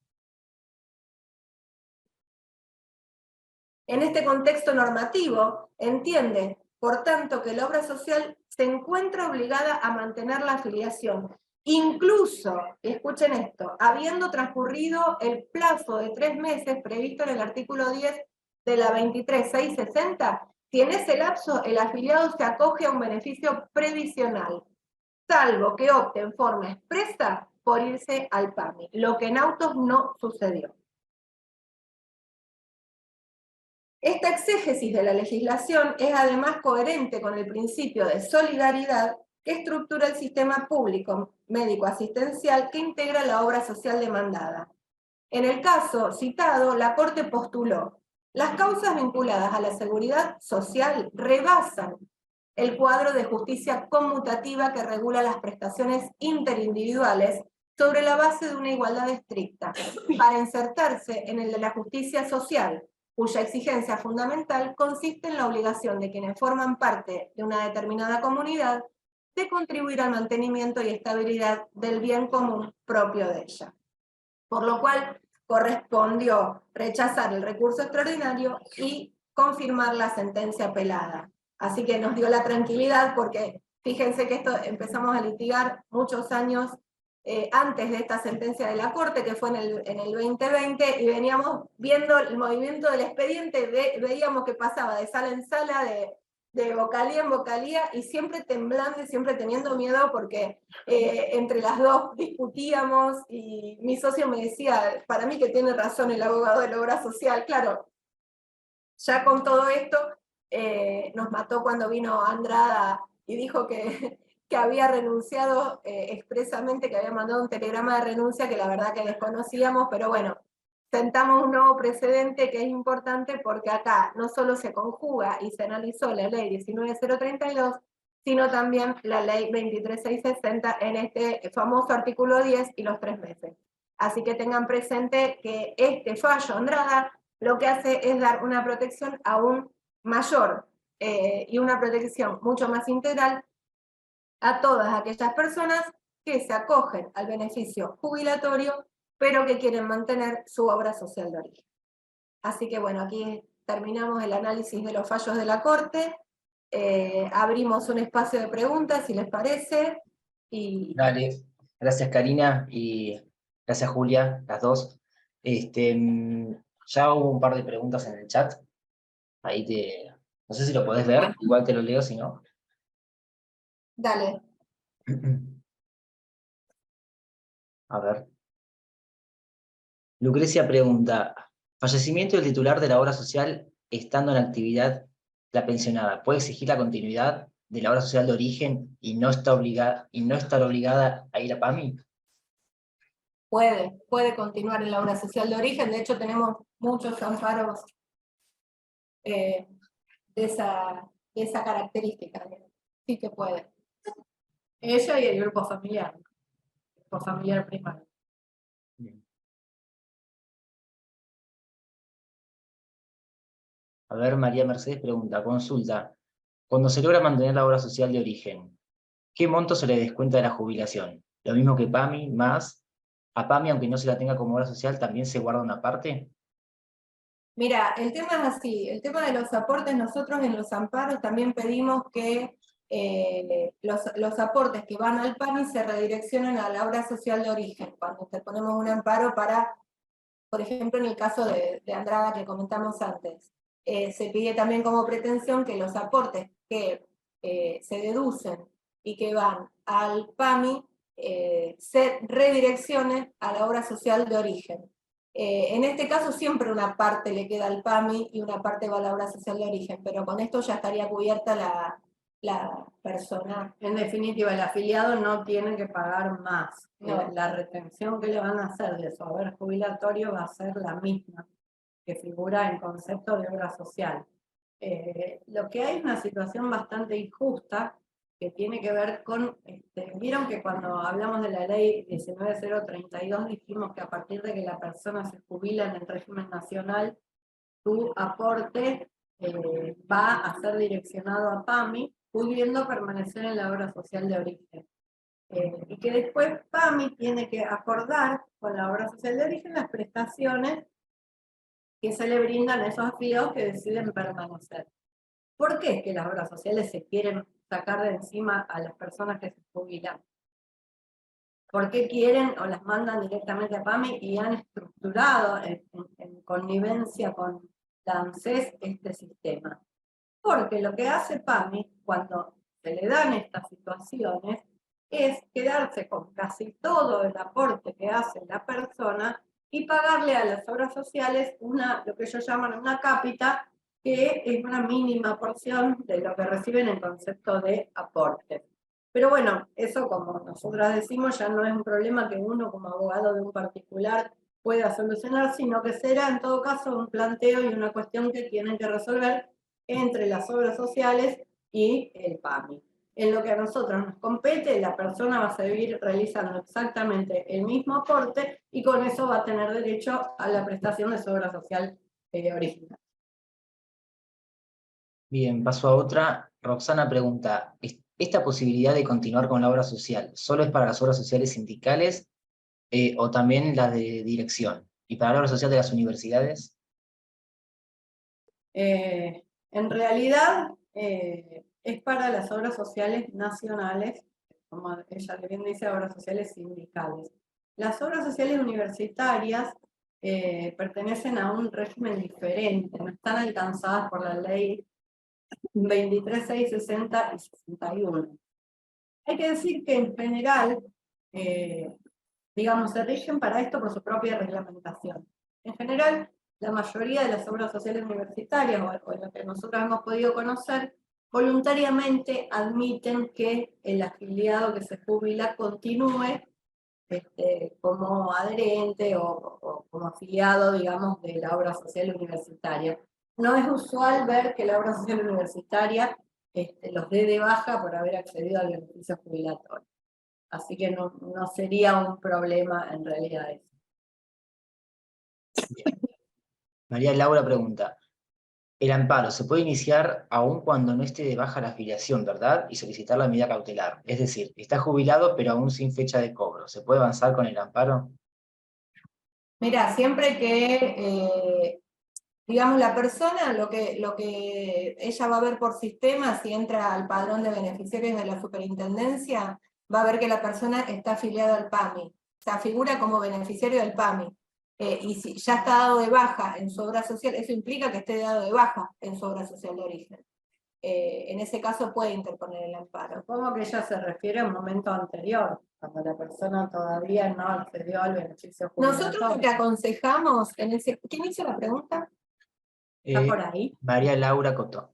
En este contexto normativo, entiende por tanto que la obra social se encuentra obligada a mantener la afiliación, incluso, escuchen esto, habiendo transcurrido el plazo de 3 meses previsto en el artículo 10 de la 23.660, si en ese lapso el afiliado se acoge a un beneficio previsional, salvo que opte en forma expresa por irse al PAMI, lo que en autos no sucedió. Esta exégesis de la legislación es además coherente con el principio de solidaridad que estructura el sistema público médico-asistencial que integra la obra social demandada. En el caso citado, la Corte postuló: las causas vinculadas a la seguridad social rebasan el cuadro de justicia conmutativa que regula las prestaciones interindividuales sobre la base de una igualdad estricta, para insertarse en el de la justicia social, cuya exigencia fundamental consiste en la obligación de quienes forman parte de una determinada comunidad de contribuir al mantenimiento y estabilidad del bien común propio de ella. Por lo cual correspondió rechazar el recurso extraordinario y confirmar la sentencia apelada. Así que nos dio la tranquilidad porque fíjense que esto empezamos a litigar muchos años antes de esta sentencia de la Corte, que fue en el 2020, y veníamos viendo el movimiento del expediente, veíamos que pasaba de sala en sala, de vocalía en vocalía, y siempre temblando y siempre teniendo miedo porque entre las dos discutíamos, y mi socio me decía, para mí que tiene razón el abogado de la obra social. Claro, ya con todo esto, nos mató cuando vino Andrada y dijo que había renunciado expresamente, que había mandado un telegrama de renuncia que la verdad que desconocíamos, pero bueno, sentamos un nuevo precedente que es importante porque acá no solo se conjuga y se analizó la ley 19.032, sino también la ley 23.660 en este famoso artículo 10 y los 3 meses. Así que tengan presente que este fallo Andrada lo que hace es dar una protección aún mayor y una protección mucho más integral a todas aquellas personas que se acogen al beneficio jubilatorio, pero que quieren mantener su obra social de origen. Así que bueno, aquí terminamos el análisis de los fallos de la Corte, abrimos un espacio de preguntas, si les parece. Y... Dale, gracias Karina y gracias Julia, las dos. Ya hubo un par de preguntas en el chat, no sé si lo podés ver, igual te lo leo si no. Dale. A ver. Lucrecia pregunta, fallecimiento del titular de la obra social estando en actividad la pensionada, ¿puede exigir la continuidad de la obra social de origen y no estar obligada a ir a PAMI? Puede continuar en la obra social de origen, de hecho tenemos muchos amparos de esa característica. Sí que puede. Ella y el grupo familiar primario. Bien. A ver, María Mercedes pregunta, consulta, cuando se logra mantener la obra social de origen, ¿qué monto se le descuenta de la jubilación? ¿Lo mismo que PAMI más? ¿A PAMI, aunque no se la tenga como obra social, también se guarda una parte? Mira, el tema es así, el tema de los aportes, nosotros en los amparos también pedimos que los aportes que van al PAMI se redireccionen a la obra social de origen, cuando te ponemos un amparo para, por ejemplo, en el caso de Andrada que comentamos antes, se pide también como pretensión que los aportes que se deducen y que van al PAMI se redireccionen a la obra social de origen. En este caso siempre una parte le queda al PAMI y una parte va a la obra social de origen, pero con esto ya estaría cubierta la persona. En definitiva, el afiliado no tiene que pagar más. No. La retención que le van a hacer de su haber jubilatorio va a ser la misma que figura en concepto de obra social. Lo que hay es una situación bastante injusta que tiene que ver con, vieron que cuando hablamos de la ley 19.032 dijimos que a partir de que la persona se jubila en el régimen nacional, tu aporte va a ser direccionado a PAMI, pudiendo permanecer en la obra social de origen. Y que después PAMI tiene que acordar con la obra social de origen las prestaciones que se le brindan a esos afiliados que deciden permanecer. ¿Por qué es que las obras sociales se quieren sacar de encima a las personas que se jubilan? ¿Por qué quieren o las mandan directamente a PAMI y han estructurado en connivencia con la ANSES este sistema? Porque lo que hace PAMI cuando se le dan estas situaciones es quedarse con casi todo el aporte que hace la persona y pagarle a las obras sociales lo que ellos llaman una cápita, que es una mínima porción de lo que reciben en concepto de aporte. Pero bueno, eso, como nosotras decimos, ya no es un problema que uno como abogado de un particular pueda solucionar, sino que será en todo caso un planteo y una cuestión que tienen que resolver entre las obras sociales y el PAMI. En lo que a nosotros nos compete, la persona va a seguir realizando exactamente el mismo aporte y con eso va a tener derecho a la prestación de su obra social original. Bien, paso a otra. Roxana pregunta, ¿esta posibilidad de continuar con la obra social solo es para las obras sociales sindicales o también las de dirección? ¿Y para la obra social de las universidades? En realidad es para las obras sociales nacionales, como ella bien dice, obras sociales sindicales. Las obras sociales universitarias pertenecen a un régimen diferente, no están alcanzadas por la ley 23.660 y 61. Hay que decir que en general, digamos, se rigen para esto por su propia reglamentación. En general, la mayoría de las obras sociales universitarias, o lo que nosotros hemos podido conocer, voluntariamente admiten que el afiliado que se jubila continúe como adherente o como afiliado, digamos, de la obra social universitaria. No es usual ver que la obra social universitaria los dé de baja por haber accedido al beneficio jubilatorio. Así que no sería un problema en realidad eso. María Laura pregunta, el amparo se puede iniciar aún cuando no esté de baja la afiliación, ¿verdad? Y solicitar la medida cautelar. Es decir, está jubilado pero aún sin fecha de cobro. ¿Se puede avanzar con el amparo? Mira, siempre que, digamos, la persona, lo que ella va a ver por sistema, si entra al padrón de beneficiarios de la superintendencia, va a ver que la persona está afiliada al PAMI, o sea, figura como beneficiario del PAMI. Y si ya está dado de baja en su obra social, eso implica que esté dado de baja en su obra social de origen. En ese caso puede interponer el amparo. Supongo que ella se refiere a un momento anterior, cuando la persona todavía no accedió al beneficio jubilatorio. Nosotros lo que aconsejamos, ¿quién hizo la pregunta? ¿Está por ahí? María Laura Cotó.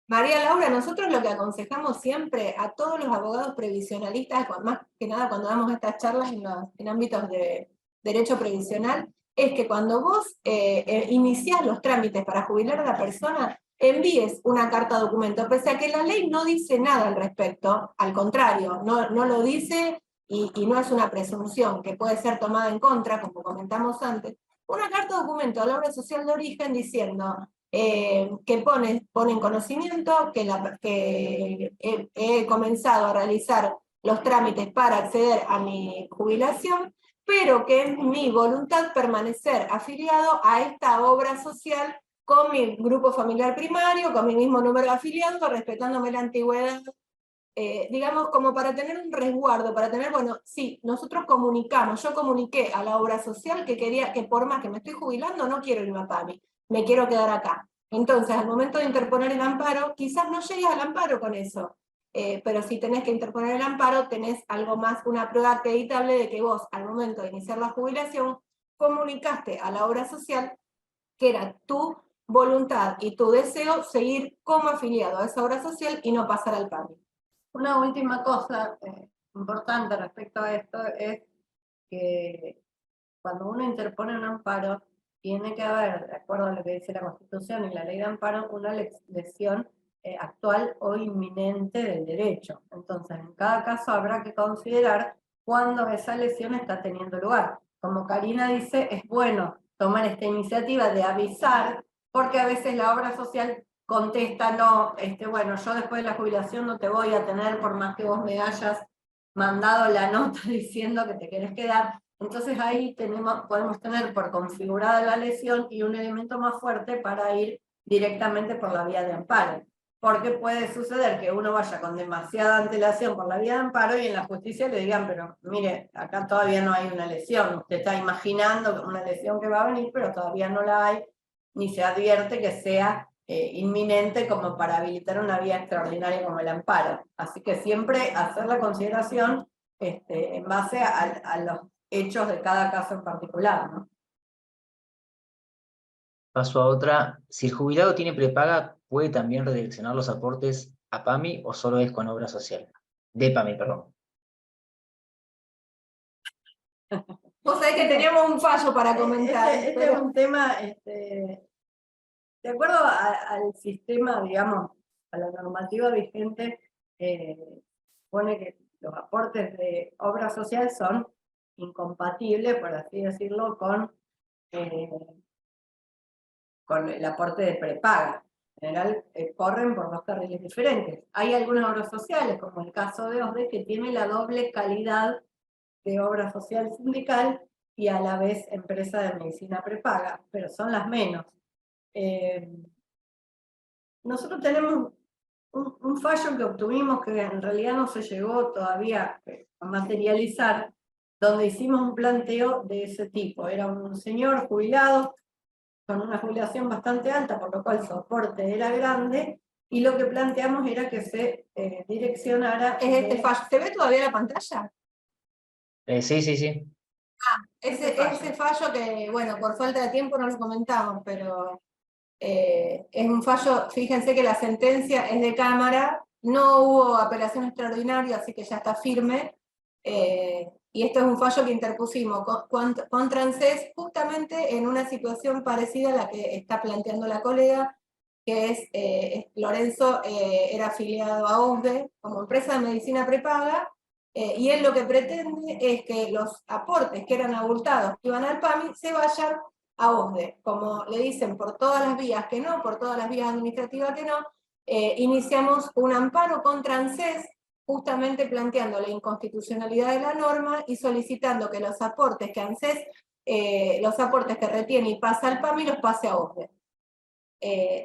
María Laura, nosotros lo que aconsejamos siempre a todos los abogados previsionalistas, más que nada cuando damos estas charlas en ámbitos de derecho previsional, es que cuando vos iniciás los trámites para jubilar a la persona, envíes una carta documento, pese a que la ley no dice nada al respecto, al contrario, no lo dice y no es una presunción que puede ser tomada en contra, como comentamos antes, una carta documento a la obra social de origen diciendo que pone en conocimiento que he comenzado a realizar los trámites para acceder a mi jubilación, pero que es mi voluntad permanecer afiliado a esta obra social con mi grupo familiar primario, con mi mismo número de afiliados, respetándome la antigüedad, digamos, como para tener un resguardo, para tener, bueno, sí, nosotros comunicamos, yo comuniqué a la obra social que quería, que por más que me estoy jubilando, no quiero irme a PAMI, me quiero quedar acá. Entonces, al momento de interponer el amparo, quizás no llegues al amparo con eso, pero si tenés que interponer el amparo, tenés algo más, una prueba acreditable de que vos, al momento de iniciar la jubilación, comunicaste a la obra social que era tu voluntad y tu deseo seguir como afiliado a esa obra social y no pasar al PAMI. Una última cosa importante respecto a esto es que cuando uno interpone un amparo, tiene que haber, de acuerdo a lo que dice la Constitución y la ley de amparo, una lesión actual o inminente del derecho. Entonces, en cada caso habrá que considerar cuándo esa lesión está teniendo lugar. Como Karina dice, es bueno tomar esta iniciativa de avisar, porque a veces la obra social contesta, no, bueno, yo después de la jubilación no te voy a tener por más que vos me hayas mandado la nota diciendo que te querés quedar. Entonces ahí podemos tener por configurada la lesión y un elemento más fuerte para ir directamente por la vía de amparo. porque puede suceder que uno vaya con demasiada antelación por la vía de amparo y en la justicia le digan, pero mire, acá todavía no hay una lesión, usted está imaginando una lesión que va a venir, pero todavía no la hay, ni se advierte que sea inminente como para habilitar una vía extraordinaria como el amparo. Así que siempre hacer la consideración en base a los hechos de cada caso en particular, ¿no? Paso a otra. Si el jubilado tiene prepaga, ¿puede también redireccionar los aportes a PAMI o solo es con obra social? De PAMI, perdón. Vos sabés que teníamos un fallo para comentar. Este es un tema, de acuerdo al sistema, digamos, a la normativa vigente, pone que los aportes de obra social son incompatibles, por así decirlo, con el aporte de prepaga. En general corren por dos carriles diferentes. Hay algunas obras sociales, como el caso de OSDE, que tiene la doble calidad de obra social sindical y a la vez empresa de medicina prepaga, pero son las menos. Nosotros tenemos un fallo que obtuvimos que en realidad no se llegó todavía a materializar, donde hicimos un planteo de ese tipo. Era un señor jubilado con una jubilación bastante alta, por lo cual su aporte era grande, y lo que planteamos era que se direccionara... Es este fallo. ¿Se ve todavía la pantalla? Sí, sí, sí. Ese fallo que, bueno, por falta de tiempo no lo comentamos, pero es un fallo, fíjense que la sentencia es de Cámara, no hubo apelación extraordinaria, así que ya está firme, y esto es un fallo que interpusimos contra ANSES justamente en una situación parecida a la que está planteando la colega, que es Lorenzo era afiliado a OSDE como empresa de medicina prepaga, y él lo que pretende es que los aportes que eran abultados que iban al PAMI se vayan a OSDE. Como le dicen por todas las vías que no, por todas las vías administrativas que no, iniciamos un amparo contra ANSES, justamente planteando la inconstitucionalidad de la norma y solicitando que los aportes que ANSES, los aportes que retiene y pasa al PAMI, los pase a OSDE.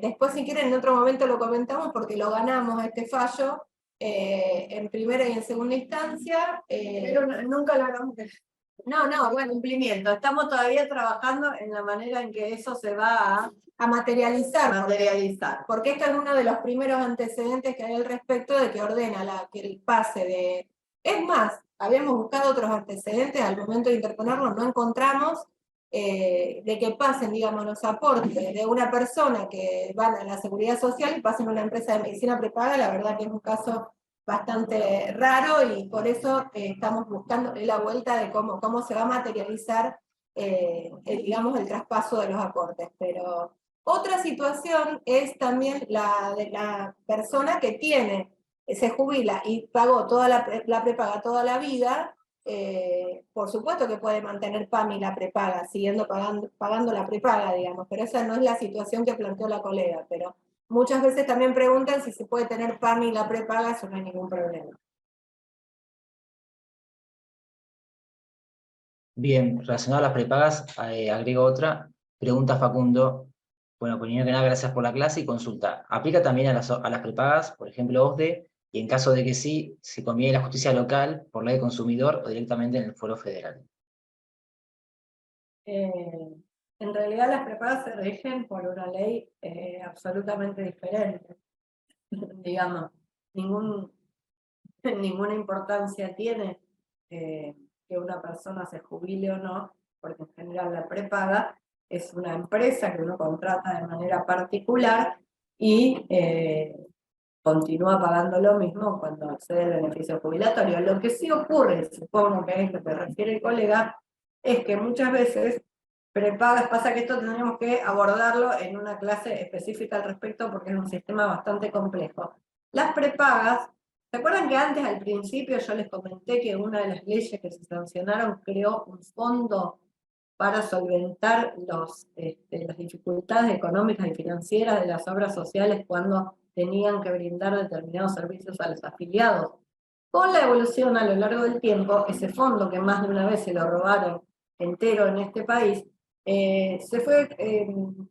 Después, si quieren, en otro momento lo comentamos porque lo ganamos este fallo en primera y en segunda instancia. Pero nunca lo hagamos. No, bueno, Cumplimiento. Estamos todavía trabajando en la manera en que eso se va a materializar. Porque este es uno de los primeros antecedentes que hay al respecto de que ordena que el pase de... Es más, habíamos buscado otros antecedentes, al momento de interponerlos no encontramos de que pasen, digamos, los aportes de una persona que van a la seguridad social y pasen a una empresa de medicina prepaga. La verdad que es un caso bastante raro y por eso estamos buscando la vuelta de cómo se va a materializar digamos, el traspaso de los aportes. Pero otra situación es también la de la persona que se jubila y pagó toda la prepaga toda la vida. Por supuesto que puede mantener PAMI la prepaga, siguiendo pagando la prepaga, digamos, pero esa no es la situación que planteó la colega. Pero muchas veces también preguntan si se puede tener PAMI y la prepaga, eso no hay ningún problema. Bien, relacionado a las prepagas, agrego otra. Pregunta Facundo. Bueno, primero que nada, gracias por la clase y consulta. ¿Aplica también a las prepagas, por ejemplo, OSDE? Y en caso de que sí, ¿se conviene la justicia local por ley de consumidor o directamente en el foro federal? En realidad las prepagas se rigen por una ley absolutamente diferente. Digamos, ninguna importancia tiene que una persona se jubile o no, porque en general la prepaga es una empresa que uno contrata de manera particular y continúa pagando lo mismo cuando accede al beneficio jubilatorio. Lo que sí ocurre, supongo que es lo que refiere el colega, es que muchas veces prepagas, pasa que esto tendríamos que abordarlo en una clase específica al respecto porque es un sistema bastante complejo. Las prepagas, ¿se acuerdan que antes al principio yo les comenté que una de las leyes que se sancionaron creó un fondo para solventar las dificultades económicas y financieras de las obras sociales cuando tenían que brindar determinados servicios a los afiliados? Con la evolución a lo largo del tiempo, ese fondo que más de una vez se lo robaron entero en este país, se fue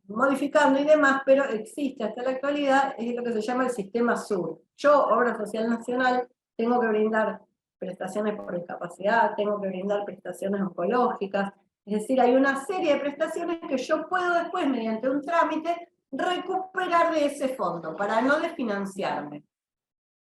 modificando y demás, pero existe hasta la actualidad, es lo que se llama el sistema SUR. Yo, Obra Social Nacional, tengo que brindar prestaciones por discapacidad, tengo que brindar prestaciones oncológicas, es decir, hay una serie de prestaciones que yo puedo después, mediante un trámite, recuperar de ese fondo para no desfinanciarme.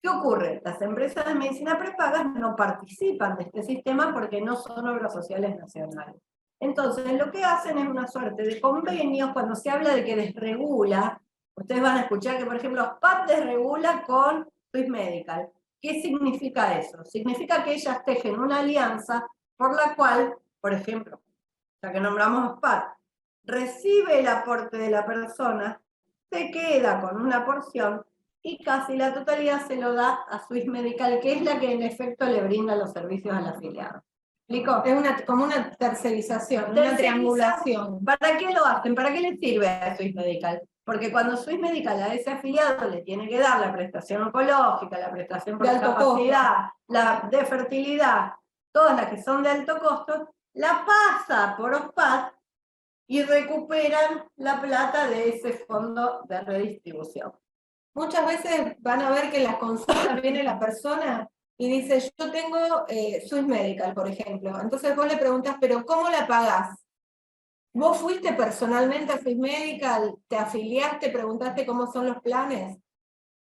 ¿Qué ocurre? Las empresas de medicina prepagas no participan de este sistema porque no son obras sociales nacionales. Entonces, lo que hacen es una suerte de convenios. Cuando se habla de que desregula, ustedes van a escuchar que, por ejemplo, OSPAD desregula con Swiss Medical. ¿Qué significa eso? Significa que ellas tejen una alianza por la cual, por ejemplo, ya que nombramos OSPAD, recibe el aporte de la persona, se queda con una porción y casi la totalidad se lo da a Swiss Medical, que es la que en efecto le brinda los servicios al afiliado. ¿Explico? Es como una tercerización, una triangulación. ¿Para qué lo hacen? ¿Para qué le sirve a Swiss Medical? Porque cuando Swiss Medical a ese afiliado le tiene que dar la prestación oncológica, la prestación por discapacidad, la de fertilidad, todas las que son de alto costo, la pasa por OSPAD y recuperan la plata de ese fondo de redistribución. Muchas veces van a ver que en las consultas viene la persona y dice, yo tengo Swiss Medical, por ejemplo. Entonces vos le preguntás, ¿pero cómo la pagás? ¿Vos fuiste personalmente a Swiss Medical? ¿Te afiliaste? ¿Preguntaste cómo son los planes?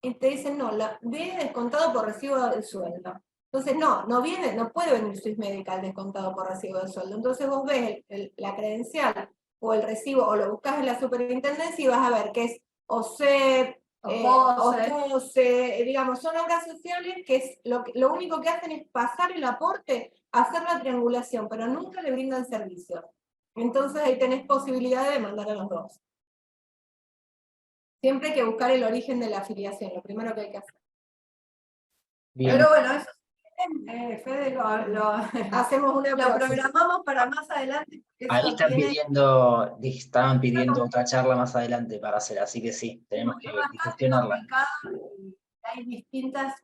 Y te dicen, no, viene descontado por recibo del sueldo. Entonces, no puede venir Swiss Medical descontado por recibo del sueldo. Entonces vos ves la credencial o el recibo, o lo buscas en la superintendencia y vas a ver que es OSEP, OSE, digamos, son obras sociales que es lo único que hacen es pasar el aporte, hacer la triangulación, pero nunca le brindan servicios. Entonces ahí tenés posibilidad de demandar a los dos. Siempre hay que buscar el origen de la afiliación, lo primero que hay que hacer. Bien. Pero bueno, eso Fede, hacemos una lo programamos para más adelante. Ahí estaban pidiendo otra charla más adelante para hacer, así que sí, tenemos que gestionarla. Hay distintas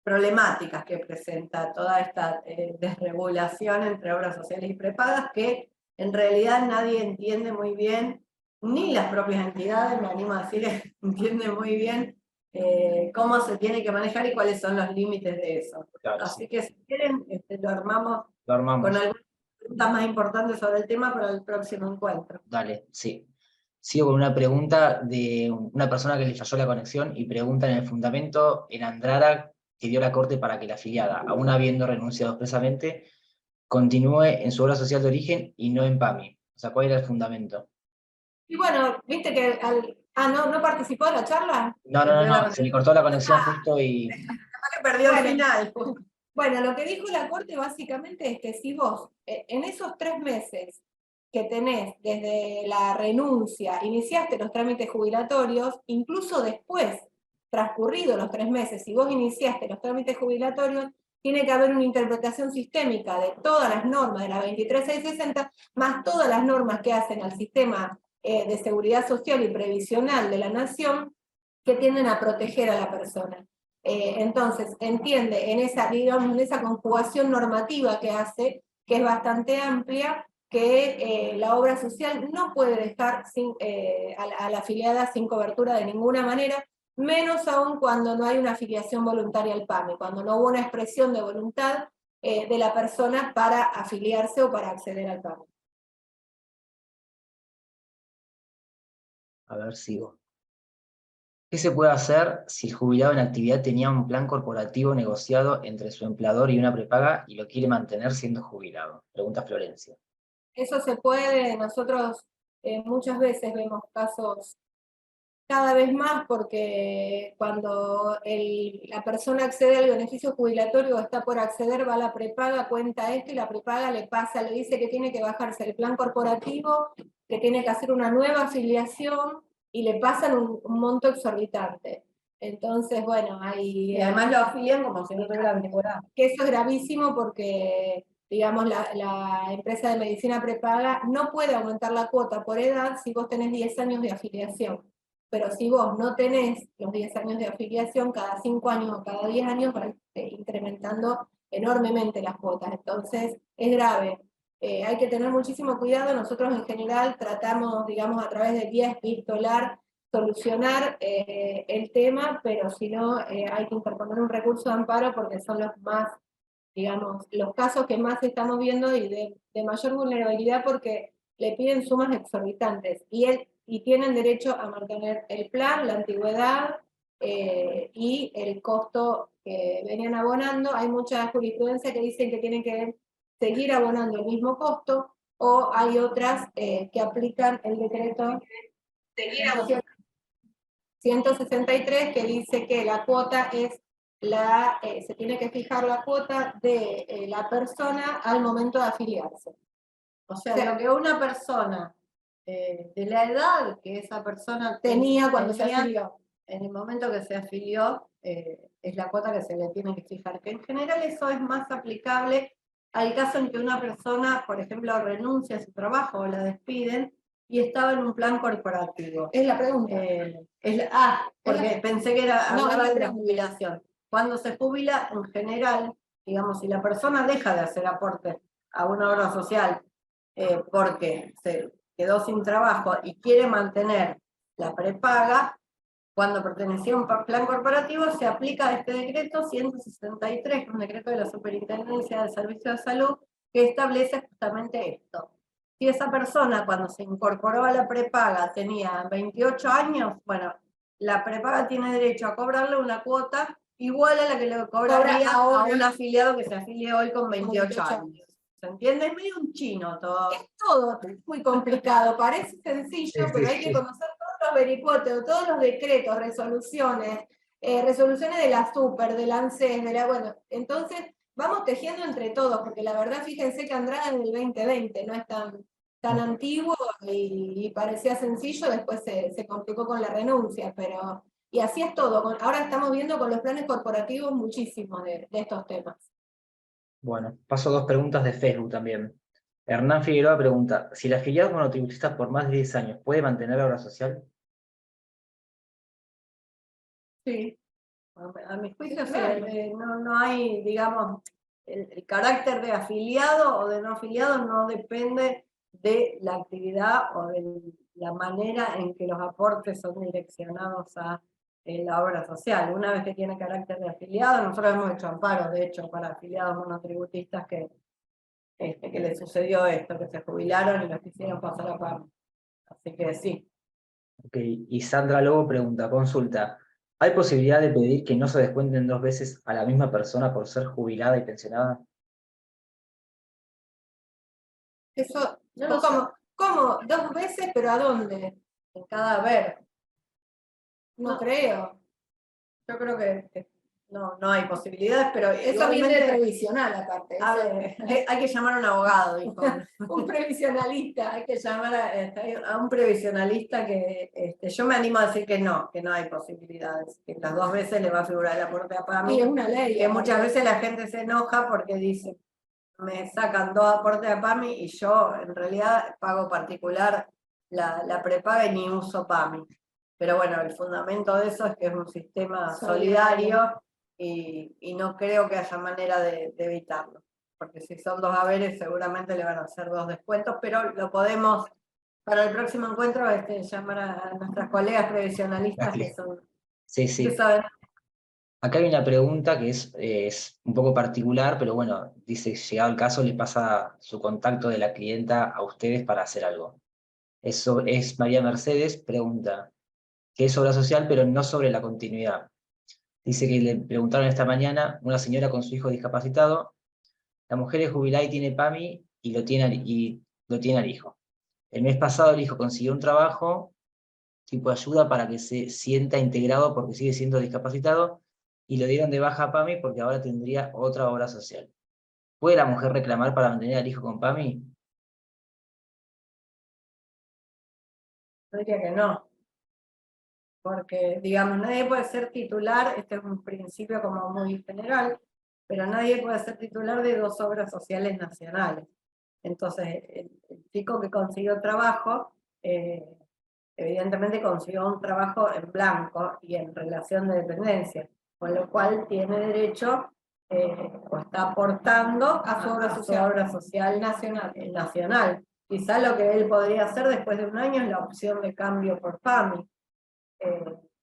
problemáticas que presenta toda esta desregulación entre obras sociales y prepagas que en realidad nadie entiende muy bien, ni las propias entidades, me animo a decir, entienden muy bien cómo se tiene que manejar y cuáles son los límites de eso. Claro, Así sí. que si quieren, lo armamos Lo armamos. con algunas preguntas más importantes sobre el tema para el próximo encuentro. Dale, sí. Sigo con una pregunta de una persona que le falló la conexión y pregunta en el fundamento en Andrada que dio la corte para que la afiliada, aún habiendo renunciado expresamente, continúe en su obra social de origen y no en PAMI. O sea, ¿cuál era el fundamento? Y bueno, viste que no participó de la charla. No, se le cortó la conexión justo y... Que perdió el final. Bueno, lo que dijo la Corte básicamente es que si vos en esos 3 meses que tenés desde la renuncia, iniciaste los trámites jubilatorios, incluso después, transcurridos los 3 meses, si vos iniciaste los trámites jubilatorios, tiene que haber una interpretación sistémica de todas las normas de la 23660, más todas las normas que hacen al sistema de seguridad social y previsional de la nación, que tienden a proteger a la persona. Entonces, entiende en esa conjugación normativa que hace, que es bastante amplia, que la obra social no puede dejar a la afiliada sin cobertura de ninguna manera, menos aún cuando no hay una afiliación voluntaria al PAMI, cuando no hubo una expresión de voluntad de la persona para afiliarse o para acceder al PAMI. A ver, sigo. ¿Qué se puede hacer si el jubilado en actividad tenía un plan corporativo negociado entre su empleador y una prepaga y lo quiere mantener siendo jubilado? Pregunta Florencia. Eso se puede, nosotros muchas veces vemos casos cada vez más porque cuando la persona accede al beneficio jubilatorio o está por acceder, va a la prepaga, cuenta esto y la prepaga le dice que tiene que bajarse el plan corporativo, que tiene que hacer una nueva afiliación y le pasan un monto exorbitante. Entonces, bueno, hay... Y además lo afilian como si no tuviera antigüedad. Que eso es gravísimo porque, digamos, la empresa de medicina prepaga no puede aumentar la cuota por edad si vos tenés 10 años de afiliación. Pero si vos no tenés los 10 años de afiliación, cada 5 años o cada 10 años van incrementando enormemente las cuotas. Entonces, es grave. hay que tener muchísimo cuidado. Nosotros en general tratamos, digamos, a través de vía epistolar, solucionar el tema, pero si no, hay que interponer un recurso de amparo porque son los más, digamos, los casos que más estamos viendo y de mayor vulnerabilidad porque le piden sumas exorbitantes y tienen derecho a mantener el plan, la antigüedad y el costo que venían abonando. Hay mucha jurisprudencia que dicen que tienen que seguir abonando el mismo costo, o hay otras que aplican el decreto 163 que dice que la cuota es se tiene que fijar la cuota de la persona al momento de afiliarse. O sea, lo que una persona de la edad que esa persona tenía cuando se afilió. En el momento que se afilió, es la cuota que se le tiene que fijar, que en general eso es más aplicable al caso en que una persona, por ejemplo, renuncia a su trabajo o la despiden y estaba en un plan corporativo. Es la pregunta. Porque pensé que era No, hablaba es la de la pregunta. jubilación. Cuando se jubila, en general, digamos, si la persona deja de hacer aportes a una obra social porque se quedó sin trabajo y quiere mantener la prepaga, cuando pertenecía a un plan corporativo se aplica este decreto 163, que es un decreto de la Superintendencia del Servicio de Salud, que establece justamente esto. Si esa persona cuando se incorporó a la prepaga tenía 28 años, bueno, la prepaga tiene derecho a cobrarle una cuota igual a la que le cobraría a un afiliado que se afilie hoy con 28 años. ¿Se entiende? Es medio un chino todo. Es todo muy complicado, parece sencillo, pero hay que conocer todos los vericuetos, todos los decretos, resoluciones, resoluciones de la SUPER, de la ANSES, bueno, entonces vamos tejiendo entre todos, porque la verdad, fíjense que Andrada en el 2020 no es tan antiguo y parecía sencillo, después se complicó con la renuncia, pero, y así es todo. Ahora estamos viendo con los planes corporativos muchísimo de estos temas. Bueno, paso a 2 preguntas de Facebook también. Hernán Figueroa pregunta, si el afiliado es monotributista por más de 10 años, ¿puede mantener la obra social? Sí, a mi juicio sí, no hay, digamos, el carácter de afiliado o de no afiliado no depende de la actividad o de la manera en que los aportes son direccionados a la obra social. Una vez que tiene carácter de afiliado, nosotros hemos hecho amparos, de hecho, para afiliados monotributistas que les sucedió esto, que se jubilaron y los quisieron pasar a paro. Así que sí. Ok, y Sandra Lobo pregunta, consulta, ¿hay posibilidad de pedir que no se descuenten 2 veces a la misma persona por ser jubilada y pensionada? Eso, No, ¿cómo? 2 veces, pero ¿a dónde? en cada haber. No No. creo. Yo creo que no hay posibilidades, pero Eso viene de previsional aparte. Hay que llamar a un abogado, dijo. Un previsionalista. Hay que llamar a un previsionalista que yo me animo a decir que no hay posibilidades, que las 2 veces le va a figurar el aporte a PAMI. Y es una ley. Que muchas veces la gente se enoja porque dice, me sacan 2 aportes a PAMI y yo en realidad pago particular la prepaga y ni uso PAMI. Pero bueno, el fundamento de eso es que es un sistema solidario y no creo que haya manera de evitarlo. Porque si son 2 haberes seguramente le van a hacer 2 descuentos, pero lo podemos, para el próximo encuentro, llamar a nuestras colegas previsionalistas que son... Sí. que saben. Acá hay una pregunta que es un poco particular, pero bueno, dice, llegado el caso, le pasa su contacto de la clienta a ustedes para hacer algo. Eso es María Mercedes, pregunta, que es obra social, pero no sobre la continuidad. Dice que le preguntaron esta mañana, una señora con su hijo discapacitado, la mujer es jubilada y tiene PAMI y lo tiene al hijo. El mes pasado el hijo consiguió un trabajo, tipo ayuda para que se sienta integrado porque sigue siendo discapacitado, y lo dieron de baja a PAMI porque ahora tendría otra obra social. ¿Puede la mujer reclamar para mantener al hijo con PAMI? Yo diría que no. Porque, digamos, nadie puede ser titular, este es un principio como muy general, pero nadie puede ser titular de 2 obras sociales nacionales. Entonces, el chico que consiguió trabajo, evidentemente consiguió un trabajo en blanco y en relación de dependencia, con lo cual tiene derecho o está aportando a su obra social nacional. Quizá lo que él podría hacer después de un año es la opción de cambio por PAMI,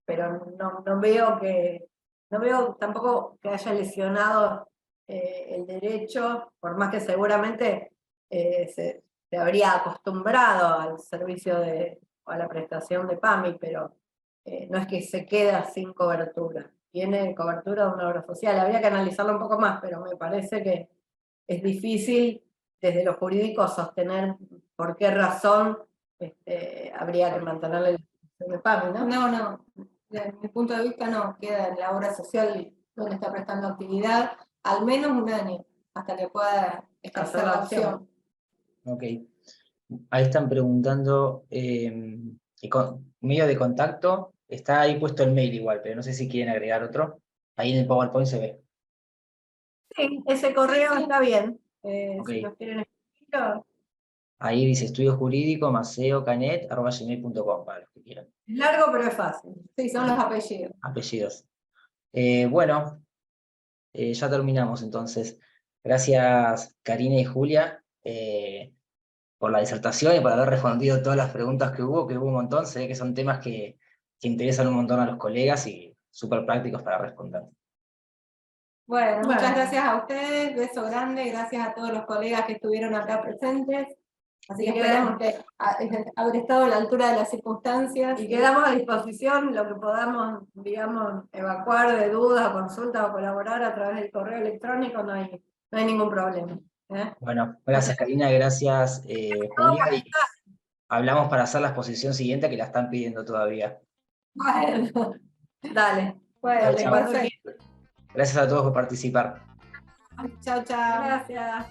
pero no veo tampoco que haya lesionado el derecho, por más que seguramente se habría acostumbrado al servicio o a la prestación de PAMI, pero no es que se queda sin cobertura. Tiene cobertura de una obra social. Habría que analizarlo un poco más, pero me parece que es difícil desde lo jurídico sostener por qué razón habría que mantenerle la prestación de PAMI, ¿no? No, desde mi punto de vista no, queda en la obra social donde está prestando actividad al menos un año, hasta que pueda ejercer la opción. Ok. Ahí están preguntando, medio de contacto, está ahí puesto el mail igual, pero no sé si quieren agregar otro. Ahí en el PowerPoint se ve. Sí, ese correo está bien. Okay. Si nos quieren escribir. Ahí dice estudio jurídico maceo.canet@gmail.com para los que quieran. Es largo, pero es fácil. Sí, son los apellidos. Apellidos. Bueno, ya terminamos entonces. Gracias Karina y Julia por la disertación y por haber respondido todas las preguntas que hubo un montón. Se ve que son temas que interesan un montón a los colegas y súper prácticos para responder. Bueno, muchas gracias a ustedes, beso grande, gracias a todos los colegas que estuvieron acá presentes. Así que esperamos que haber estado a la altura de las circunstancias. Y quedamos a disposición lo que podamos, digamos, evacuar de dudas, consultas o colaborar a través del correo electrónico, no hay ningún problema. Bueno, gracias Karina, gracias Julia. Y hablamos para hacer la exposición siguiente que la están pidiendo todavía. Bueno, dale. Bueno, Chao. perfecto. Gracias a todos por participar. Chao, chao. Gracias.